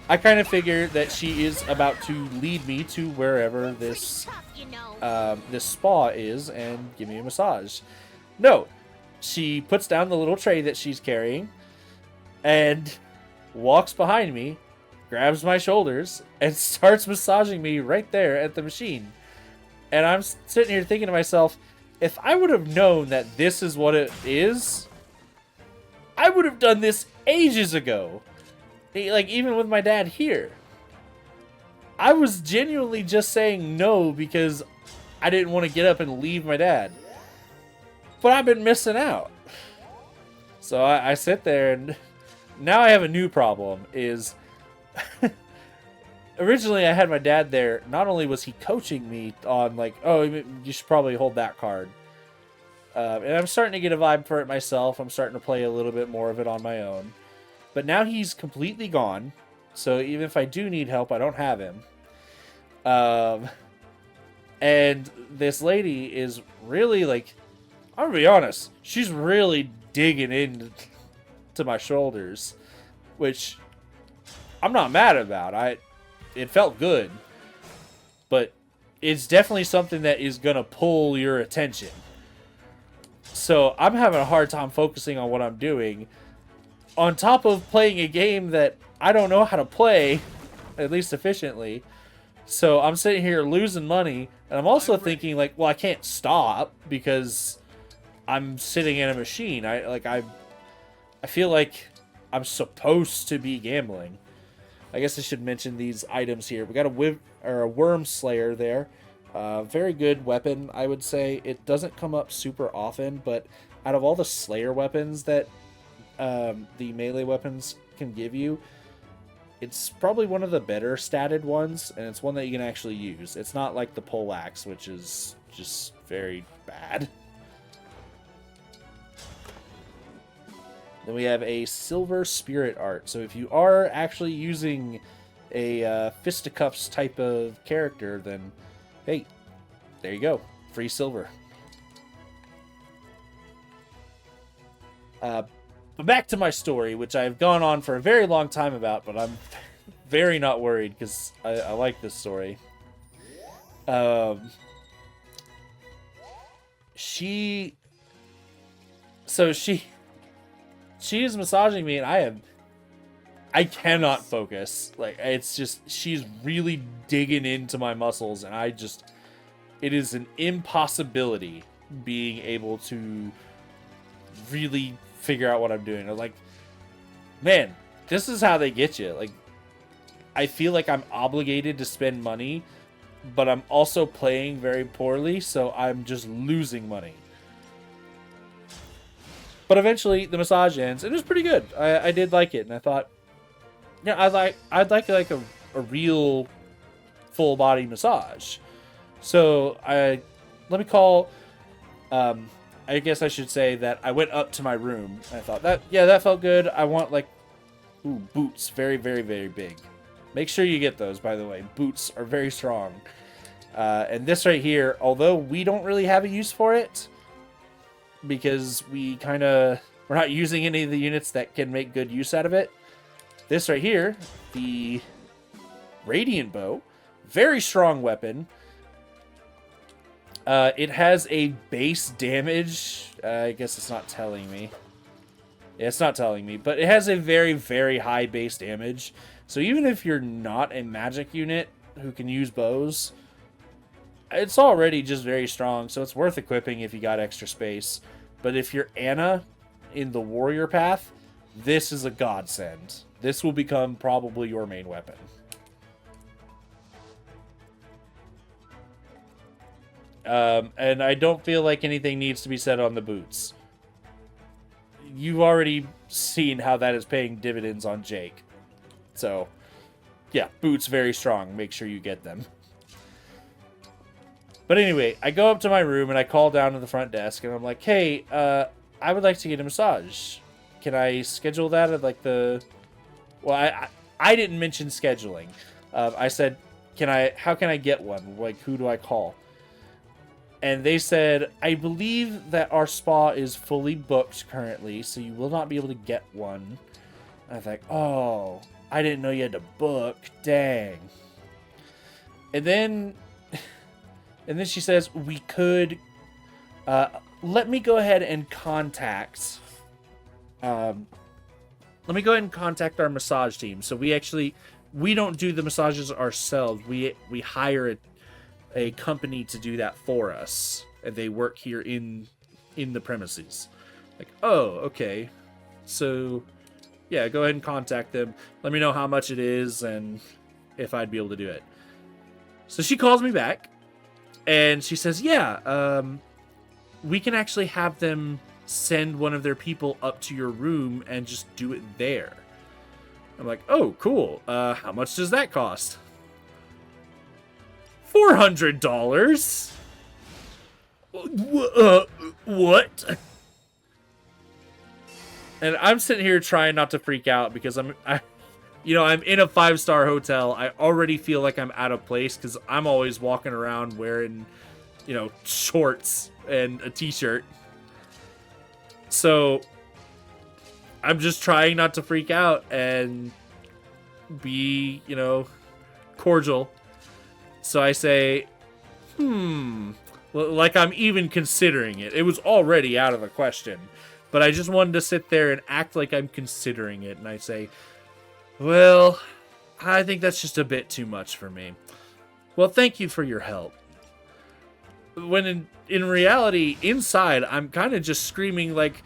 I kind of figure that she is about to lead me to wherever this this spa is and give me a massage. No, she puts down the little tray that she's carrying and walks behind me, grabs my shoulders, and starts massaging me right there at the machine. And I'm sitting here thinking to myself, if I would have known that this is what it is, I would have done this ages ago. Like, even with my dad here. I was genuinely just saying no because I didn't want to get up and leave my dad. But I've been missing out. So I sit there, and now I have a new problem. Is originally I had my dad there. Not only was he coaching me on, like, oh, you should probably hold that card. And I'm starting to get a vibe for it myself. I'm starting to play a little bit more of it on my own. But now he's completely gone. So even if I do need help, I don't have him. And this lady is really, like, I'm gonna be honest, she's really digging into my shoulders, which I'm not mad about. It felt good, but it's definitely something that is gonna pull your attention. So I'm having a hard time focusing on what I'm doing, on top of playing a game that I don't know how to play, at least efficiently. So I'm sitting here losing money, and I'm also thinking, like, well, I can't stop because I'm sitting in a machine. I feel like I'm supposed to be gambling. I guess I should mention these items here. We got a worm slayer there. Very good weapon, I would say. It doesn't come up super often, but out of all the slayer weapons that the melee weapons can give you, it's probably one of the better statted ones, and it's one that you can actually use. It's not like the poleaxe, which is just very bad. Then we have a silver spirit art. So if you are actually using a fisticuffs type of character, then hey, there you go. Free silver. But back to my story, which I've gone on for a very long time about, but I'm very not worried because I like this story. She is massaging me, and I cannot focus. Like, it's just, she's really digging into my muscles, and it is an impossibility being able to really figure out what I'm doing. I'm like, man, this is how they get you. Like, I feel like I'm obligated to spend money, but I'm also playing very poorly, so I'm just losing money. But eventually, the massage ends, and it was pretty good. I did like it, and I thought, yeah, I'd like a real full body massage. So let me call. I guess I should say that I went up to my room, and I thought that felt good. I want, like, boots, very, very, very big. Make sure you get those, by the way. Boots are very strong. And this right here, although we don't really have a use for it, because we're we're not using any of the units that can make good use out of it. This right here, the Radiant Bow, very strong weapon. It has a base damage. I guess it's not telling me. Yeah, it's not telling me, but it has a very, very high base damage. So even if you're not a magic unit who can use bows, it's already just very strong, so it's worth equipping if you got extra space. But if you're Anna in the warrior path, this is a godsend. This will become probably your main weapon. And I don't feel like anything needs to be said on the boots. You've already seen how that is paying dividends on Jake. So, yeah, boots very strong. Make sure you get them. But anyway, I go up to my room and I call down to the front desk and I'm like, hey, I would like to get a massage. Can I schedule that at like the... Well, I didn't mention scheduling. I said, how can I get one? Like, who do I call? And they said, I believe that our spa is fully booked currently, so you will not be able to get one. And I was like, oh, I didn't know you had to book. Dang. And then she says, we could, let me go ahead and contact, our massage team. So we don't do the massages ourselves. We hire a company to do that for us, and they work here in the premises. Like, oh, okay. So, yeah, go ahead and contact them. Let me know how much it is and if I'd be able to do it. So she calls me back, and she says, yeah, we can actually have them send one of their people up to your room and just do it there. I'm like, oh, cool. How much does that cost? $400? What? And I'm sitting here trying not to freak out because I'm in a 5-star hotel. I already feel like I'm out of place because I'm always walking around wearing, shorts and a t-shirt. So I'm just trying not to freak out and be, cordial. So I say, like I'm even considering it. It was already out of the question. But I just wanted to sit there and act like I'm considering it. And I say, well, I think that's just a bit too much for me. Well, thank you for your help. When in reality, inside, I'm kind of just screaming like,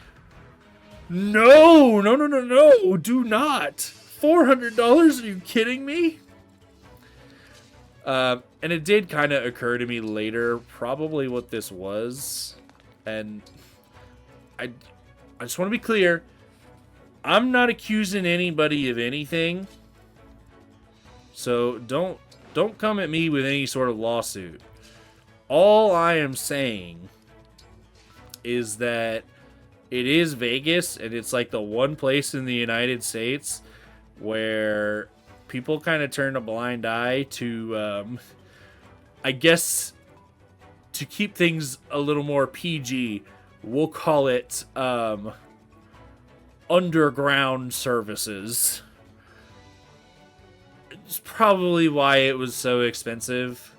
no, do not. $400? Are you kidding me? And it did kind of occur to me later, probably what this was. And I just want to be clear. I'm not accusing anybody of anything. So don't come at me with any sort of lawsuit. All I am saying is that it is Vegas, and it's like the one place in the United States where people kind of turn a blind eye to, I guess, to keep things a little more PG, we'll call it underground services. It's probably why it was so expensive.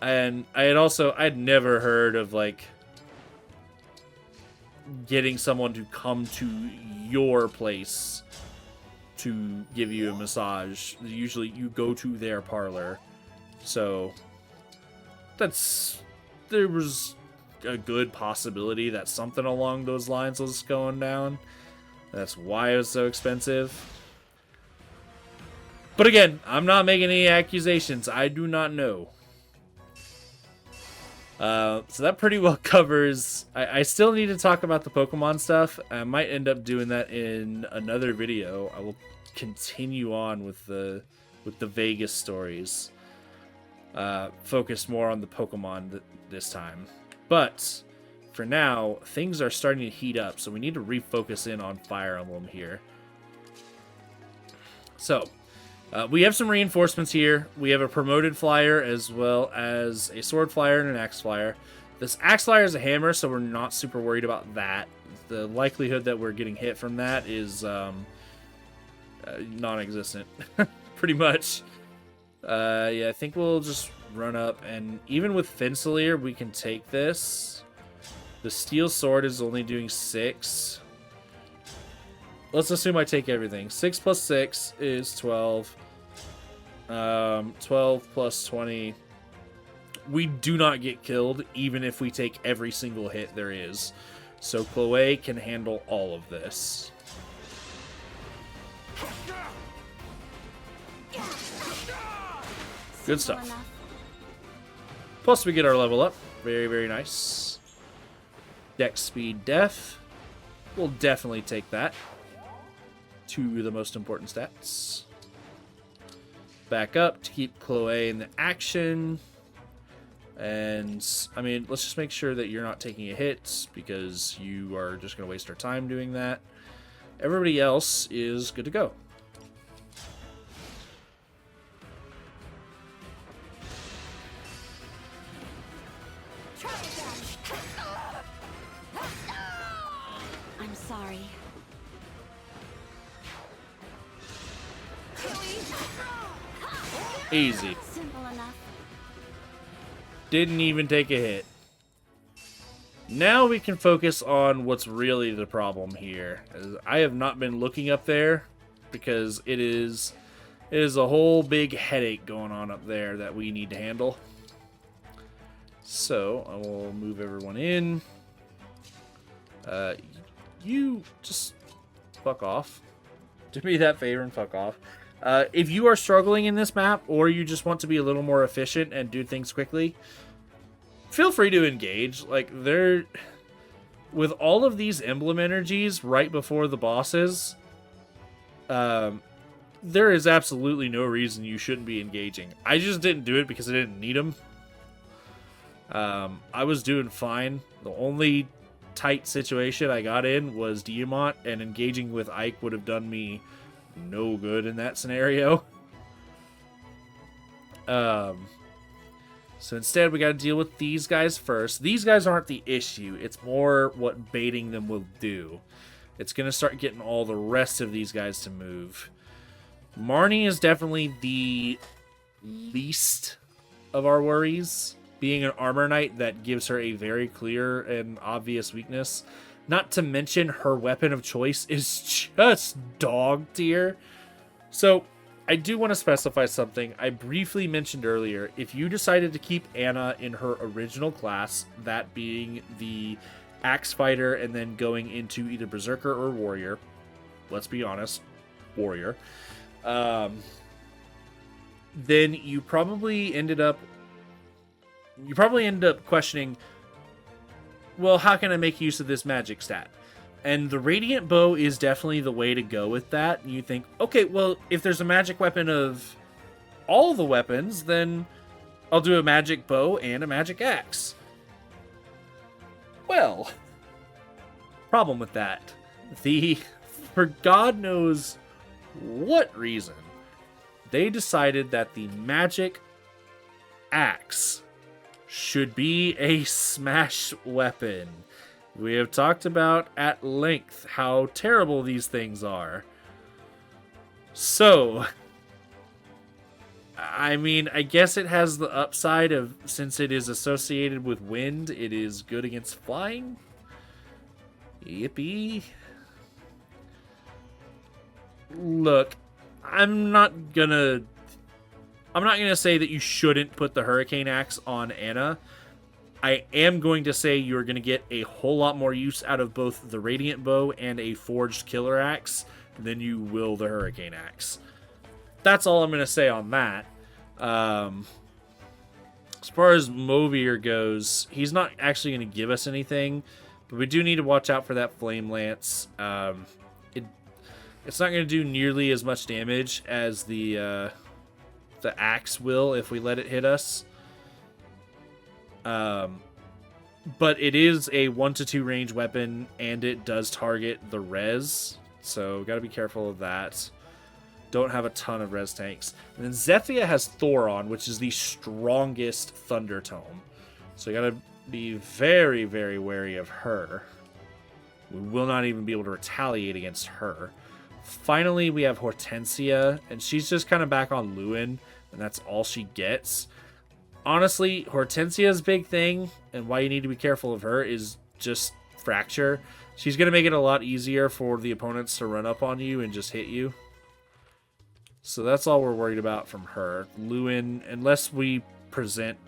And I'd never heard of, like, getting someone to come to your place to give you a massage. Usually you go to their parlor. So there was a good possibility that something along those lines was going down. That's why it was so expensive. But again, I'm not making any accusations. I do not know. So that pretty well covers... I still need to talk about the Pokemon stuff. I might end up doing that in another video. I will continue on with the Vegas stories. Focus more on the Pokemon this time. But for now, things are starting to heat up, so we need to refocus in on Fire Emblem here. So, we have some reinforcements here. We have a promoted flyer as well as a sword flyer and an axe flyer. This axe flyer is a hammer, so we're not super worried about that. the likelihood that we're getting hit from that is non-existent, pretty much. Yeah, I think we'll just run up, and even with Fensalir, we can take this. The steel sword is only doing 6. Let's assume I take everything. 6 plus 6 is 12. 12 plus 20. We do not get killed, even if we take every single hit there is. So Chloe can handle all of this. Good stuff. Plus we get our level up. Very, very nice. Dex speed death. We'll definitely take that. 2 of the most important stats. Back up to keep Chloe in the action. And, I mean, let's just make sure that you're not taking a hit, because you are just going to waste our time doing that. Everybody else is good to go. I'm sorry. Easy. Simple enough. Didn't even take a hit. Now we can focus on what's really the problem here. I have not been looking up there because it is a whole big headache going on up there that we need to handle. So I will move everyone in. You just fuck off. Do me that favor and fuck off. If you are struggling in this map, or you just want to be a little more efficient and do things quickly, feel free to engage. Like, with all of these emblem energies right before the bosses, there is absolutely no reason you shouldn't be engaging. I just didn't do it because I didn't need them. I was doing fine. The only tight situation I got in was Diamant, and engaging with Ike would have done me no good in that scenario. So instead we got to deal with these guys first. These guys aren't the issue. It's more what baiting them will do. It's going to start getting all the rest of these guys to move. Marnie is definitely the least of our worries. Being an armor knight, that gives her a very clear and obvious weakness. Not to mention her weapon of choice is just dog tier. So I do want to specify something I briefly mentioned earlier. If you decided to keep Anna in her original class, that being the axe fighter and then going into either berserker or warrior, let's be honest, warrior, then you probably ended up questioning, well, how can I make use of this magic stat? And the Radiant Bow is definitely the way to go with that. And you think, okay, well, if there's a magic weapon of all the weapons, then I'll do a magic bow and a magic axe. Well, problem with that. For God knows what reason, they decided that the magic axe should be a smash weapon. We have talked about at length how terrible these things are. So, I mean, I guess it has the upside of, since it is associated with wind, it is good against flying. Yippee. Look, I'm not gonna say that you shouldn't put the Hurricane Axe on Anna. I am going to say you're going to get a whole lot more use out of both the Radiant Bow and a Forged Killer Axe than you will the Hurricane Axe. That's all I'm going to say on that. As far as Movier goes, he's not actually going to give us anything, but we do need to watch out for that Flame Lance. It's not going to do nearly as much damage as the axe will if we let it hit us. But it is a 1 to 2 range weapon, and it does target the res, so gotta be careful of that. Don't have a ton of res tanks. And then Zethia has Thoron, which is the strongest Thunder Tome, so you gotta be very, very wary of her. We will not even be able to retaliate against her. Finally, we have Hortensia, and she's just kind of back on Lewin, and that's all she gets. Honestly, Hortensia's big thing, and why you need to be careful of her, is just Fracture. She's going to make it a lot easier for the opponents to run up on you and just hit you. So that's all we're worried about from her. Lewin, unless we present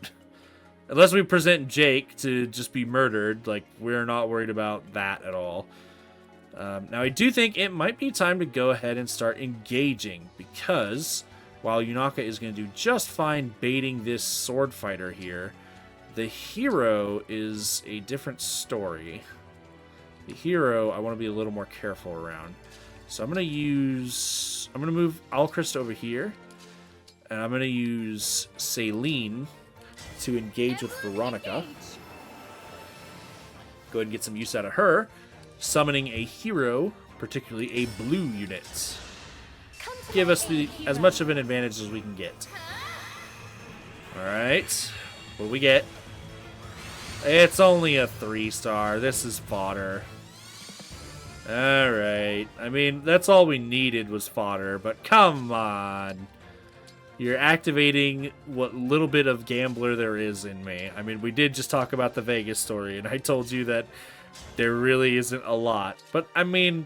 Jake to just be murdered, like, we're not worried about that at all. Now, I do think it might be time to go ahead and start engaging, because while Yunaka is going to do just fine baiting this sword fighter here, the hero is a different story. The hero, I want to be a little more careful around. So I'm going to move Alchrist over here, and I'm going to use Celine to engage with Veronica. Go ahead and get some use out of her, summoning a hero, particularly a blue unit. Give us as much of an advantage as we can get. Alright, what do we get? It's only a 3-star. This is fodder. Alright, I mean, that's all we needed was fodder, but come on. You're activating what little bit of gambler there is in me. I mean, we did just talk about the Vegas story, and I told you that there really isn't a lot. But, I mean,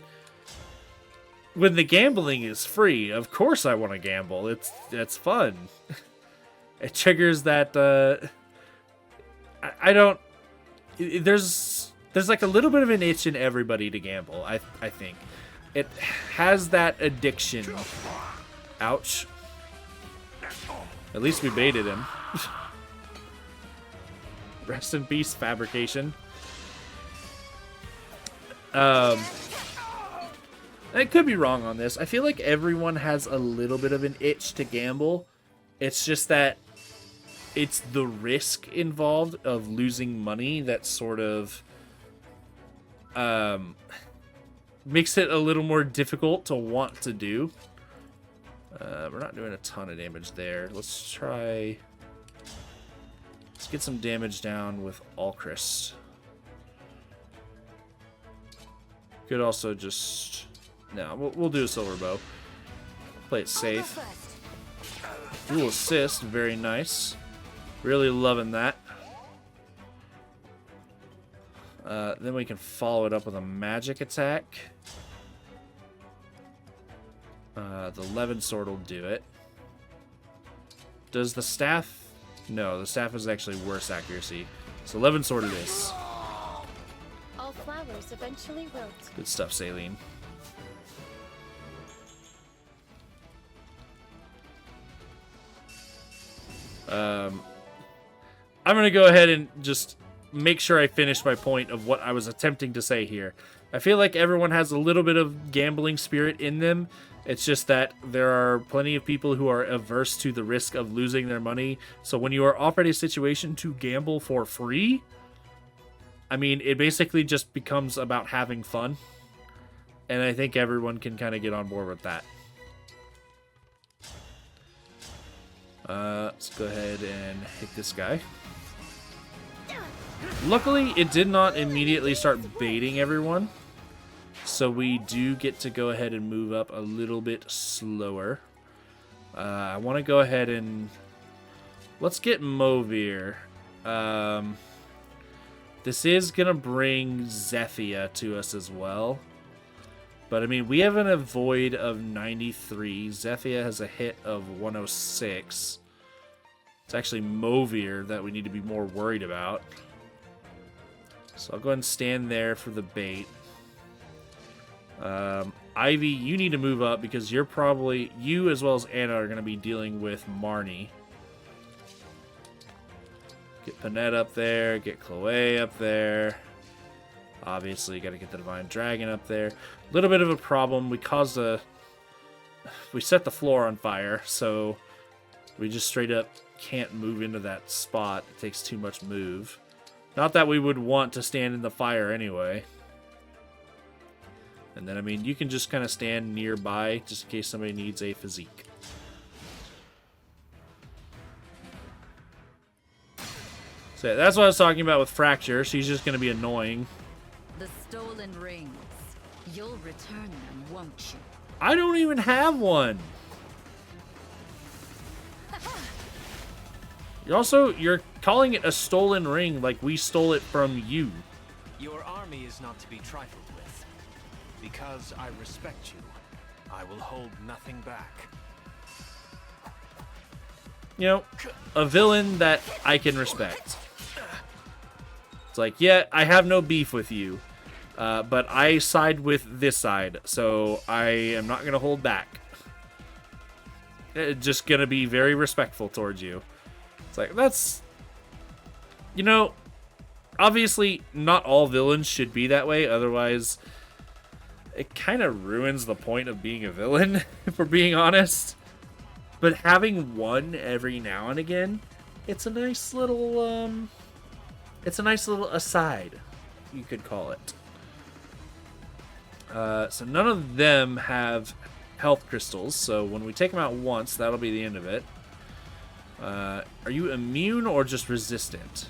when the gambling is free, of course I want to gamble. It's fun. It triggers that, I don't... There's like a little bit of an itch in everybody to gamble, I think. It has that addiction. Ouch. At least we baited him. Rest in peace, Fabrication. I could be wrong on this. I feel like everyone has a little bit of an itch to gamble. It's just that it's the risk involved of losing money that sort of makes it a little more difficult to want to do. We're not doing a ton of damage there. Let's get some damage down with Alchrist. Could also just... No, we'll do a silver bow. Play it safe. Dual assist, very nice. Really loving that. Then we can follow it up with a magic attack. The Levin Sword will do it. Does the staff... No, the staff is actually worse accuracy. So Levin Sword it is. All flowers eventually wilt. Good stuff, Celine. I'm going to go ahead and just make sure I finish my point of what I was attempting to say here. I feel like everyone has a little bit of gambling spirit in them. It's just that there are plenty of people who are averse to the risk of losing their money. So when you are offered a situation to gamble for free, I mean, it basically just becomes about having fun. And I think everyone can kind of get on board with that. Let's go ahead and hit this guy. Luckily, it did not immediately start baiting everyone. So we do get to go ahead and move up a little bit slower. I want to go ahead and... Let's get Movir. This is going to bring Zethia to us as well. But, I mean, we have an avoid of 93. Zethia has a hit of 106. It's actually Movir that we need to be more worried about. So I'll go ahead and stand there for the bait. Ivy, you need to move up because you're probably... You as well as Anna are going to be dealing with Marnie. Get Panette up there. Get Chloe up there. Obviously, got to get the Divine Dragon up there. A little bit of a problem. We set the floor on fire, so we just straight up can't move into that spot. It takes too much move. Not that we would want to stand in the fire anyway. And then, I mean, you can just kind of stand nearby just in case somebody needs a physique. So that's what I was talking about with Fracture. She's just going to be annoying. The stolen rings. You'll return them, won't you? I don't even have one. You're calling it a stolen ring like we stole it from you. Your army is not to be trifled with. Because I respect you, I will hold nothing back. You know, a villain that I can respect. It's like, yeah, I have no beef with you, but I side with this side, so I am not going to hold back. Just going to be very respectful towards you. It's like, that's... You know, obviously, not all villains should be that way, otherwise it kind of ruins the point of being a villain, if we're being honest. But having one every now and again, it's a nice little, aside, you could call it. So none of them have health crystals, so when we take them out once, that'll be the end of it. Are you immune or just resistant?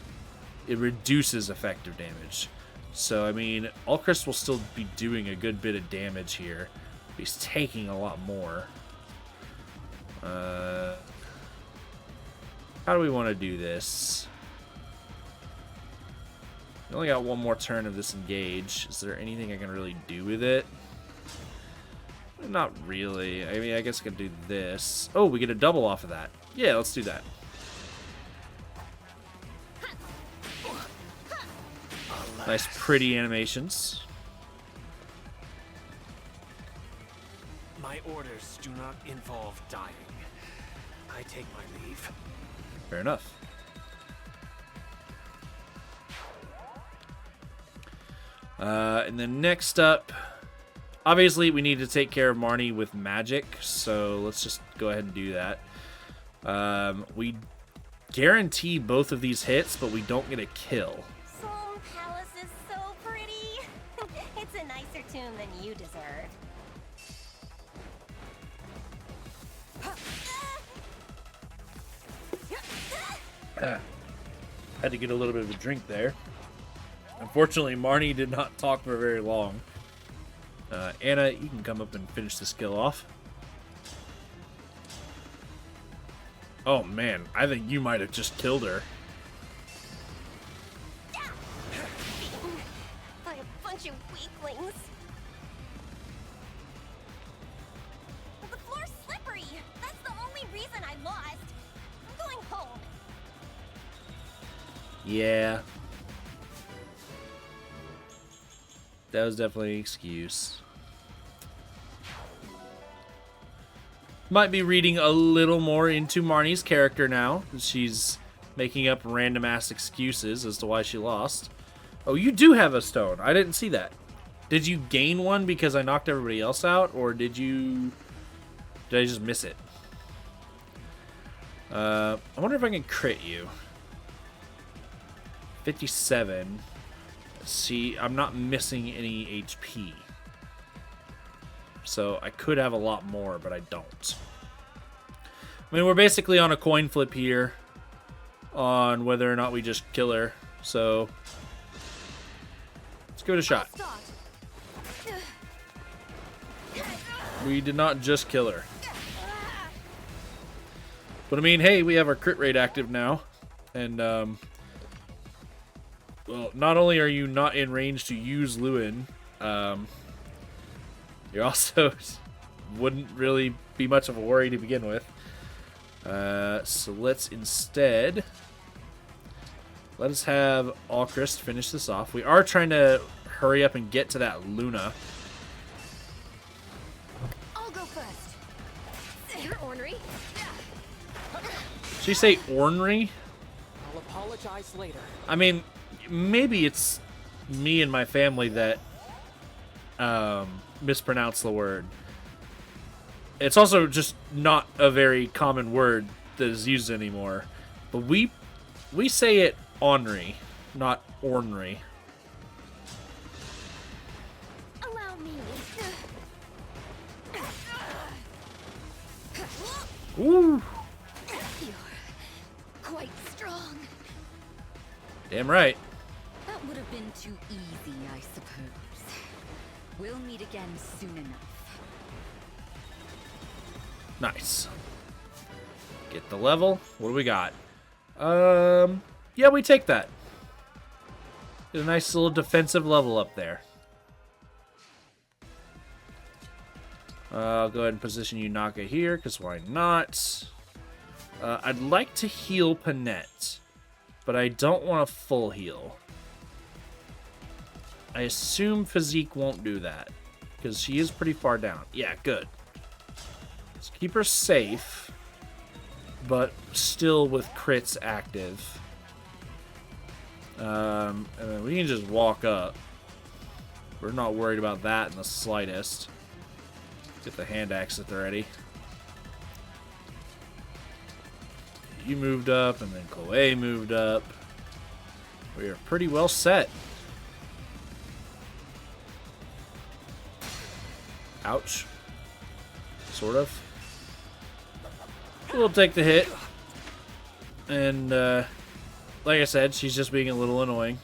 It reduces effective damage. So, I mean, Allchrist will still be doing a good bit of damage here. He's taking a lot more. How do we want to do this? We only got one more turn of this engage. Is there anything I can really do with it? Not really. I mean, I guess I can do this. Oh, we get a double off of that. Yeah, let's do that. Nice, pretty animations. My orders do not involve dying. I take my leave. Fair enough. And then next up, obviously we need to take care of Marnie with magic, so let's just go ahead and do that. We guarantee both of these hits, but we don't get a kill. Solm Palace is so pretty. It's a nicer tune than you deserve. Had to get a little bit of a drink there. Unfortunately, Marnie did not talk for very long. Anna, you can come up and finish this kill off. Oh man, I think you might have just killed her. By a bunch of weaklings. The floor's slippery. That's the only reason I lost. I'm going home. Yeah. That was definitely an excuse. Might be reading a little more into Marnie's character now. She's making up random ass excuses as to why she lost. Oh, you do have a stone. I didn't see that. Did you gain one because I knocked everybody else out, or did I just miss it? I wonder if I can crit you. 57. See, I'm not missing any HP. So I could have a lot more, but I don't. I mean, we're basically on a coin flip here on whether or not we just kill her. So let's give it a shot. We did not just kill her. But I mean, hey, we have our crit rate active now. And, well, not only are you not in range to use Lewin, you also wouldn't really be much of a worry to begin with. So let's instead... let us have Allchrist finish this off. We are trying to hurry up and get to that Luna. I'll go first. You're ornery. Did she say ornery? I'll apologize later. I mean, maybe it's me and my family that mispronounce the word. It's also just not a very common word that is used anymore. But we say it ornery, not ornery. Allow me. Ooh, You're quite strong. damn right. That would have been too easy, I suppose. We'll meet again soon enough. Nice. Get the level. What do we got? Yeah, we take that. Get a nice little defensive level up there. I'll go ahead and position Yunaka here, because why not? I'd like to heal Panette, but I don't want a full heal. I assume Physique won't do that, because she is pretty far down. Yeah, good. Let's keep her safe, but still with crits active. And then we can just walk up. We're not worried about that in the slightest. Get the hand axe at the ready. You moved up, and then Chloe moved up. We are pretty well set. Ouch. Sort of. We'll take the hit. And, like I said, she's just being a little annoying.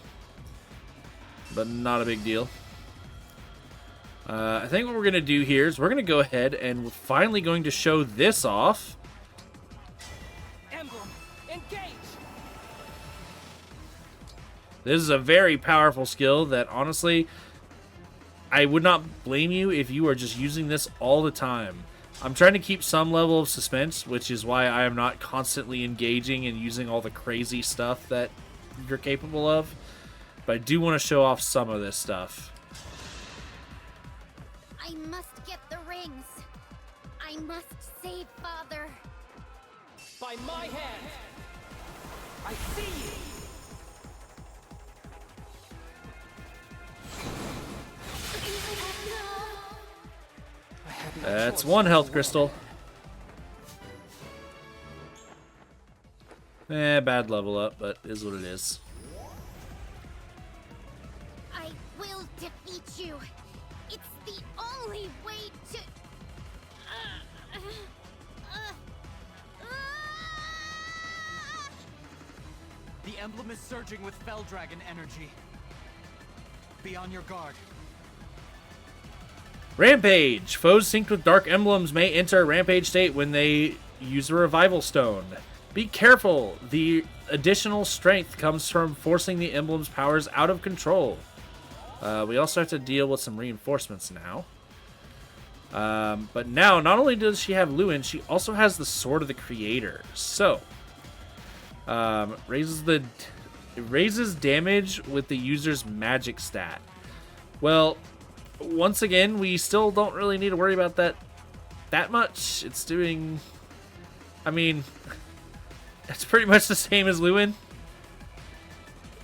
But not a big deal. I think what we're going to do here is we're going to go ahead and we're finally going to show this off. Emblem, engage! This is a very powerful skill that, honestly, I would not blame you if you are just using this all the time. I'm trying to keep some level of suspense, which is why I am not constantly engaging and using all the crazy stuff that you're capable of. But I do want to show off some of this stuff. I must get the rings. I must save Father. By my hand! I see you! That's one health crystal. Bad level up, but is what it is. I will defeat you. It's the only way to... The emblem is surging with Fell Dragon energy. Be on your guard. Rampage! Foes synced with Dark Emblems may enter a rampage state when they use a revival stone. Be careful! The additional strength comes from forcing the emblem's powers out of control. We also have to deal with some reinforcements now. But now, not only does she have Lewin, she also has the Sword of the Creator. So, it raises damage with the user's magic stat. Well, once again, we still don't really need to worry about that much. It's doing... I mean, it's pretty much the same as Lewin.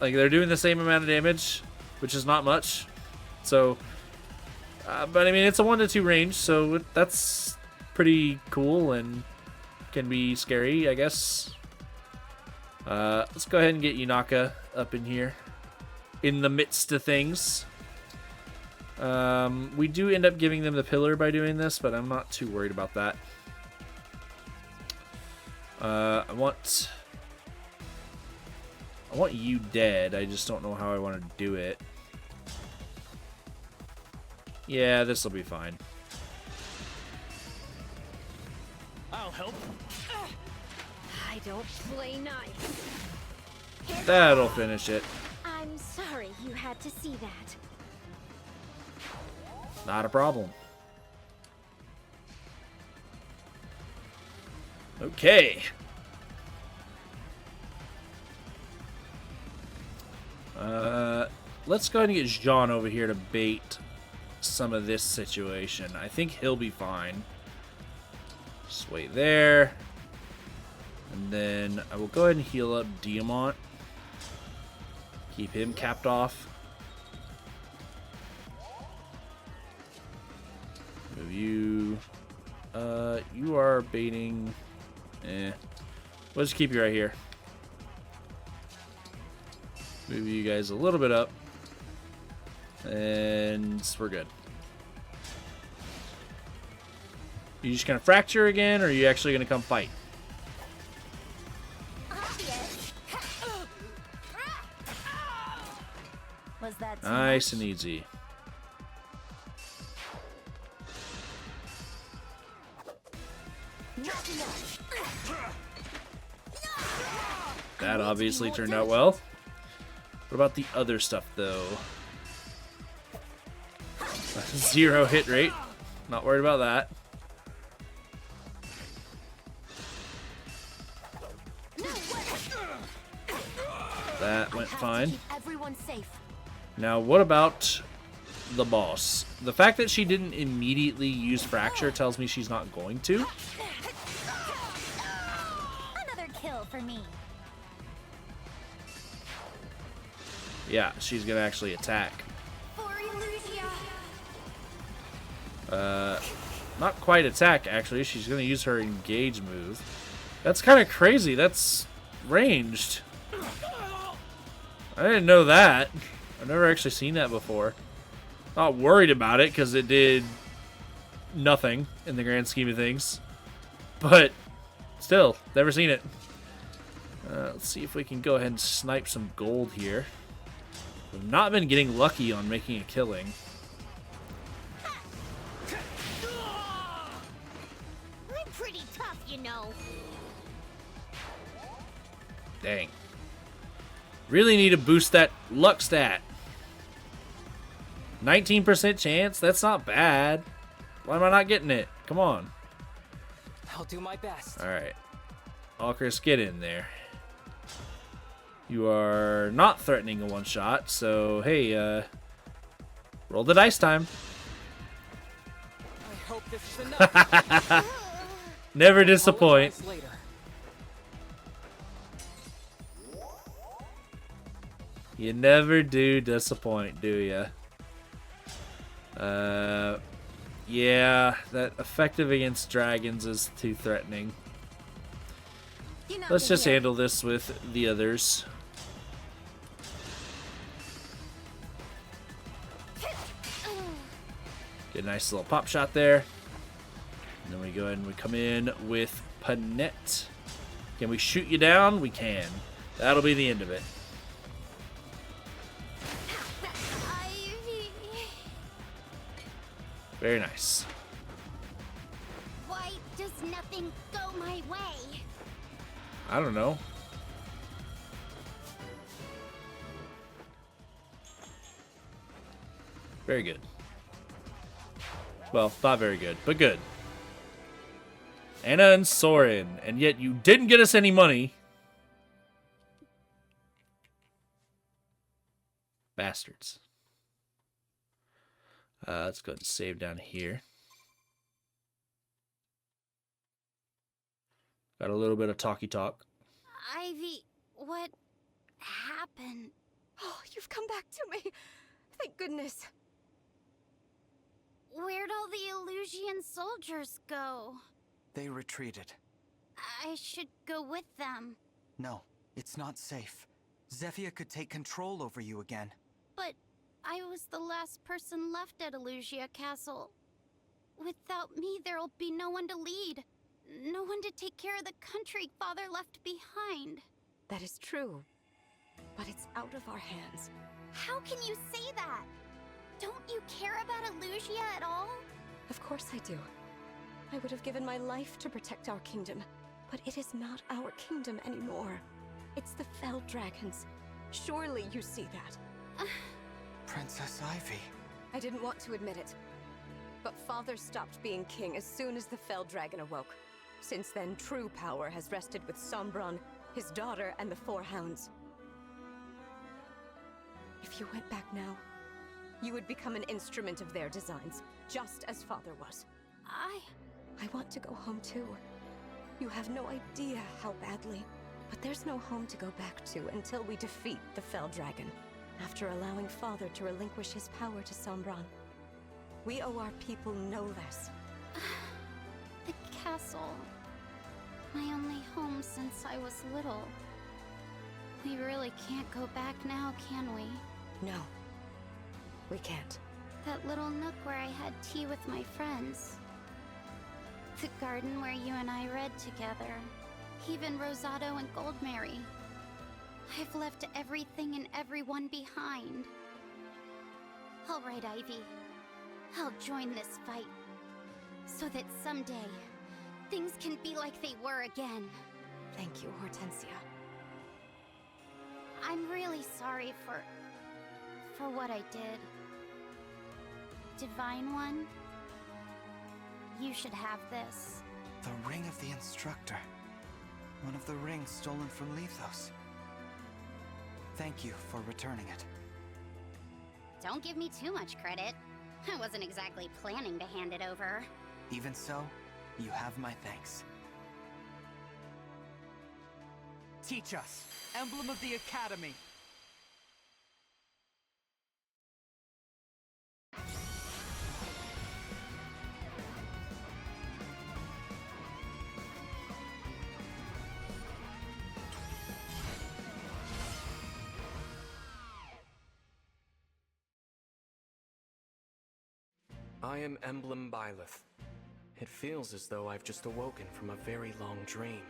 Like, they're doing the same amount of damage, which is not much. So, but I mean, it's a 1 to 2 range, so that's pretty cool and can be scary, I guess. Let's go ahead and get Yunaka up in here, in the midst of things. We do end up giving them the pillar by doing this, but I'm not too worried about that. I want you dead. I just don't know how I want to do it. Yeah, this will be fine. I'll help. I don't play nice. That'll finish it. I'm sorry you had to see that. Not a problem. Okay. Let's go ahead and get Jean over here to bait some of this situation. I think he'll be fine. Just wait there. And then I will go ahead and heal up Diamant. Keep him capped off. Move you. You are baiting. We'll just keep you right here. Move you guys a little bit up. And we're good. You just gonna fracture again, or are you actually gonna come fight? Was that too Nice much? and easy. That obviously turned out well. What about the other stuff, though? 0 hit rate. Not worried about that. That went fine. Everyone safe. Now, what about the boss? The fact that she didn't immediately use Fracture tells me she's not going to. Another kill for me. Yeah, she's gonna actually attack. For Illusia. Not quite attack, actually. She's gonna use her engage move. That's kind of crazy. That's ranged. I didn't know that. I've never actually seen that before. Not worried about it because it did nothing in the grand scheme of things. But still, never seen it. Let's see if we can go ahead and snipe some gold here. We've not been getting lucky on making a killing. I'm pretty tough, you know. Dang. Really need to boost that luck stat. 19% chance? That's not bad. Why am I not getting it? Come on. I'll do my best. Alright. Alkris, get in there. You are not threatening a one-shot, so hey, roll the dice time. I hope this is enough. Never disappoint. Apologize later. You never do disappoint, do ya? Yeah, that effective against dragons is too threatening. Let's just handle this with the others. Get a nice little pop shot there. And then we go ahead and we come in with Panette. Can we shoot you down? We can. That'll be the end of it. Very nice. Why does nothing go my way? I don't know. Very good. Well, not very good, but good. Anna and Soren, and yet you didn't get us any money. Bastards. Let's go ahead and save down here. Got a little bit of talky talk. Ivy, what happened? Oh, you've come back to me. Thank goodness. Where'd all the Illusian soldiers go? They retreated. I should go with them. No, it's not safe. Zephyr could take control over you again. But I was the last person left at Illusia Castle. Without me, there'll be no one to lead. No one to take care of the country Father left behind. That is true. But it's out of our hands. How can you say that? Don't you care about Illusia at all? Of course I do. I would have given my life to protect our kingdom. But it is not our kingdom anymore. It's the Fell Dragons. Surely you see that. Princess Ivy. I didn't want to admit it. But Father stopped being king as soon as the Fell Dragon awoke. Since then, true power has rested with Sombron, his daughter, and the Four Hounds. If you went back now, you would become an instrument of their designs, just as Father was. I want to go home too. You have no idea how badly. But there's no home to go back to until we defeat the Fell Dragon, after allowing Father to relinquish his power to Sombron. We owe our people no less. The castle. My only home since I was little. We really can't go back now, can we? No. We can't. That little nook where I had tea with my friends. The garden where you and I read together. Even Rosado and Goldmary. I've left everything and everyone behind. All right, Ivy. I'll join this fight. So that someday, things can be like they were again. Thank you, Hortensia. I'm really sorry for what I did. Divine One, you should have this. The ring of the instructor. One of the rings stolen from Lethos. Thank you for returning it. Don't give me too much credit. I wasn't exactly planning to hand it over. Even so, you have my thanks. Teach us, Emblem of the Academy. I am Emblem Byleth. It feels as though I've just awoken from a very long dream.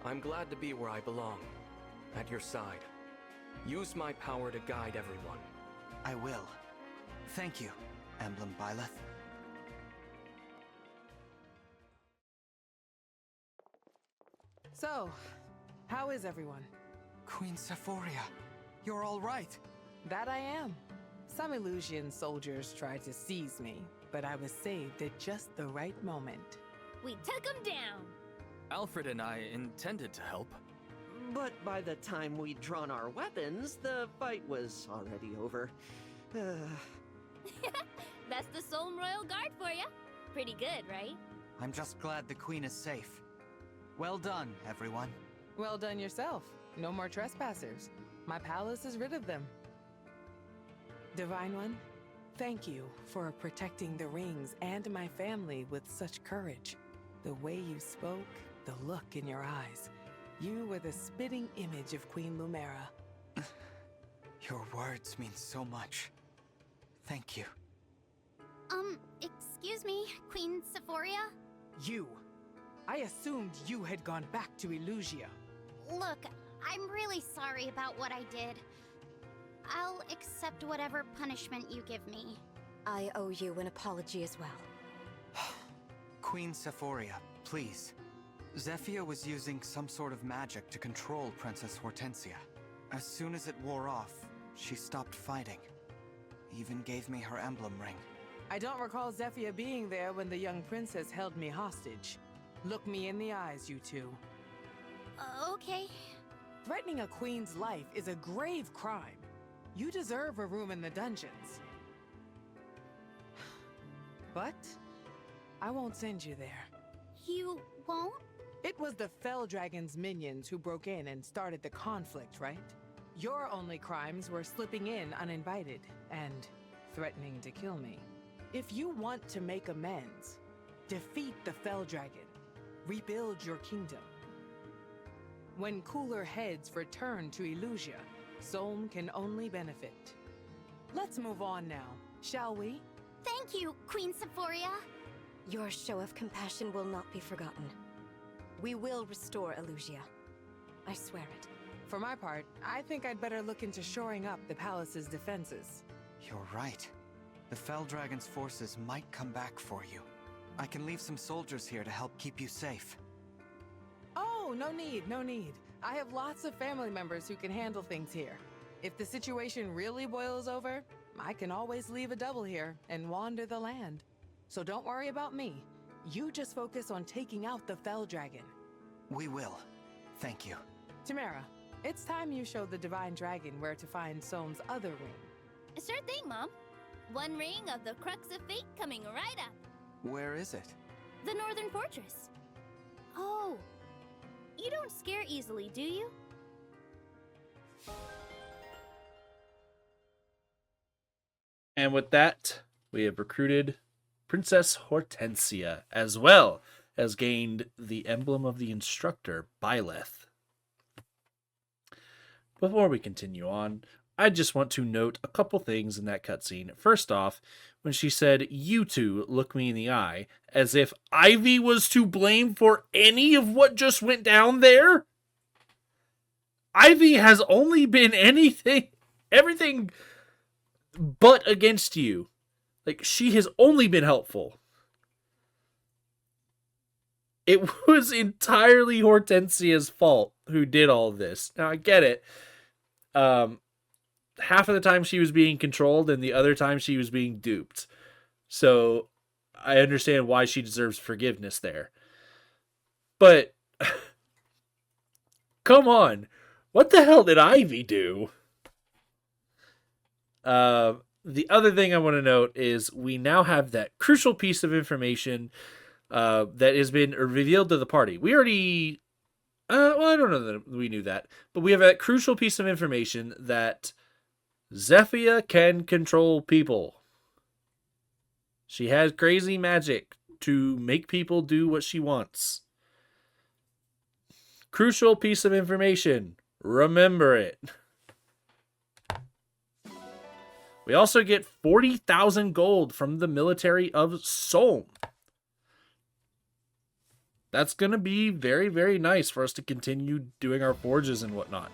I'm glad to be where I belong, at your side. Use my power to guide everyone. I will. Thank you, Emblem Byleth. So, how is everyone? Queen Sephoria, you're all right. That I am. Some Illusion soldiers tried to seize me, but I was saved at just the right moment. We took him down. Alfred and I intended to help. But by the time we'd drawn our weapons, the fight was already over. That's the Solm Royal Guard for you. Pretty good, right? I'm just glad the Queen is safe. Well done, everyone. Well done yourself. No more trespassers. My palace is rid of them. Divine One, thank you for protecting the rings and my family with such courage. The way you spoke, the look in your eyes. You were the spitting image of Queen Lumera. Your words mean so much. Thank you. Excuse me, Queen Sephoria? You! I assumed you had gone back to Illusia. Look, I'm really sorry about what I did. I'll accept whatever punishment you give me. I owe you an apology as well. Queen Sephoria, please. Zephyr was using some sort of magic to control Princess Hortensia. As soon as it wore off, she stopped fighting. Even gave me her emblem ring. I don't recall Zephyr being there when the young princess held me hostage. Look me in the eyes, you two. Okay. Threatening a queen's life is a grave crime. You deserve a room in the dungeons. But I won't send you there. You won't? It was the Fell Dragon's minions who broke in and started the conflict, right? Your only crimes were slipping in uninvited and threatening to kill me. If you want to make amends, defeat the Fell Dragon. Rebuild your kingdom. When cooler heads return to Illusia, Solm can only benefit. Let's move on now, shall we? Thank you, Queen Sephoria. Your show of compassion will not be forgotten. We will restore Illusia. I swear it. For my part, I think I'd better look into shoring up the palace's defenses. You're right. The Fell Dragon's forces might come back for you. I can leave some soldiers here to help keep you safe. Oh, no need, no need. I have lots of family members who can handle things here. If the situation really boils over, I can always leave a double here and wander the land. So don't worry about me. You just focus on taking out the Fell Dragon. We will. Thank you. Tamara, it's time you showed the Divine Dragon where to find Solm's other ring. Sure thing, Mom. One ring of the Crux of Fate coming right up. Where is it? The Northern Fortress. Oh, you don't scare easily, do you? And with that, we have recruited Princess Hortensia, as well as gained the Emblem of the Instructor, Byleth. Before we continue on, I just want to note a couple things in that cutscene. First off, when she said, "You two look me in the eye," as if Ivy was to blame for any of what just went down there. Ivy has only been everything but against you. Like, she has only been helpful. It was entirely Hortensia's fault who did all this. Now, I get it. Half of the time she was being controlled and the other time she was being duped. So I understand why she deserves forgiveness there. But come on. What the hell did Ivy do? The other thing I want to note is we now have that crucial piece of information that has been revealed to the party. We already... well, I don't know that we knew that. But we have a crucial piece of information that Zephyia can control people. She has crazy magic to make people do what she wants. Crucial piece of information. Remember it. We also get 40,000 gold from the military of Solm. That's going to be very, very nice for us to continue doing our forges and whatnot.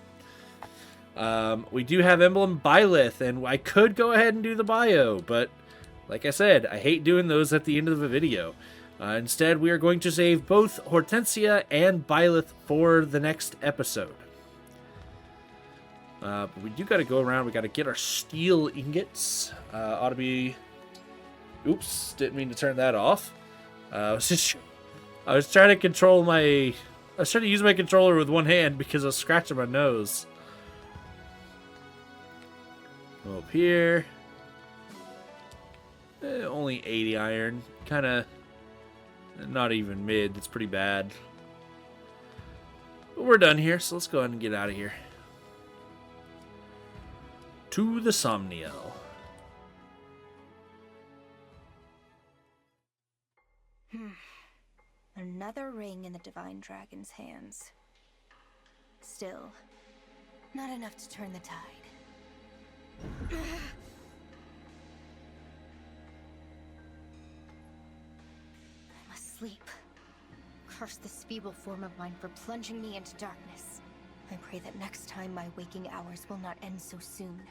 We do have Emblem Byleth, and I could go ahead and do the bio, but like I said, I hate doing those at the end of the video. Instead, we are going to save both Hortensia and Byleth for the next episode. But we do got to go around. We got to get our steel ingots. Ought to be... Oops, didn't mean to turn that off. I was trying to control my... I was trying to use my controller with one hand because I was scratching my nose. Go up here. Only 80 iron. Kind of not even mid. It's pretty bad. But we're done here, so let's go ahead and get out of here. To the Somniel. Another ring in the Divine Dragon's hands. Still, not enough to turn the tide. I must sleep. Curse this feeble form of mine for plunging me into darkness. I pray that next time my waking hours will not end so soon.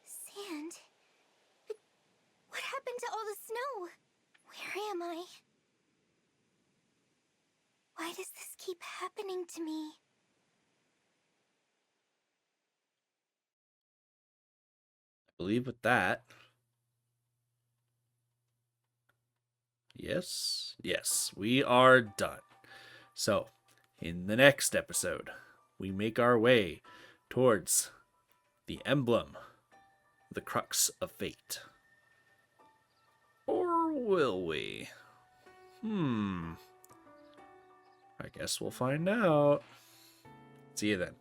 Sand? But what happened to all the snow? Where am I? Why does this keep happening to me? I believe with that. Yes, we are done. So, in the next episode, we make our way towards the Emblem, the Crux of Fate. Or will we? I guess we'll find out. See you then.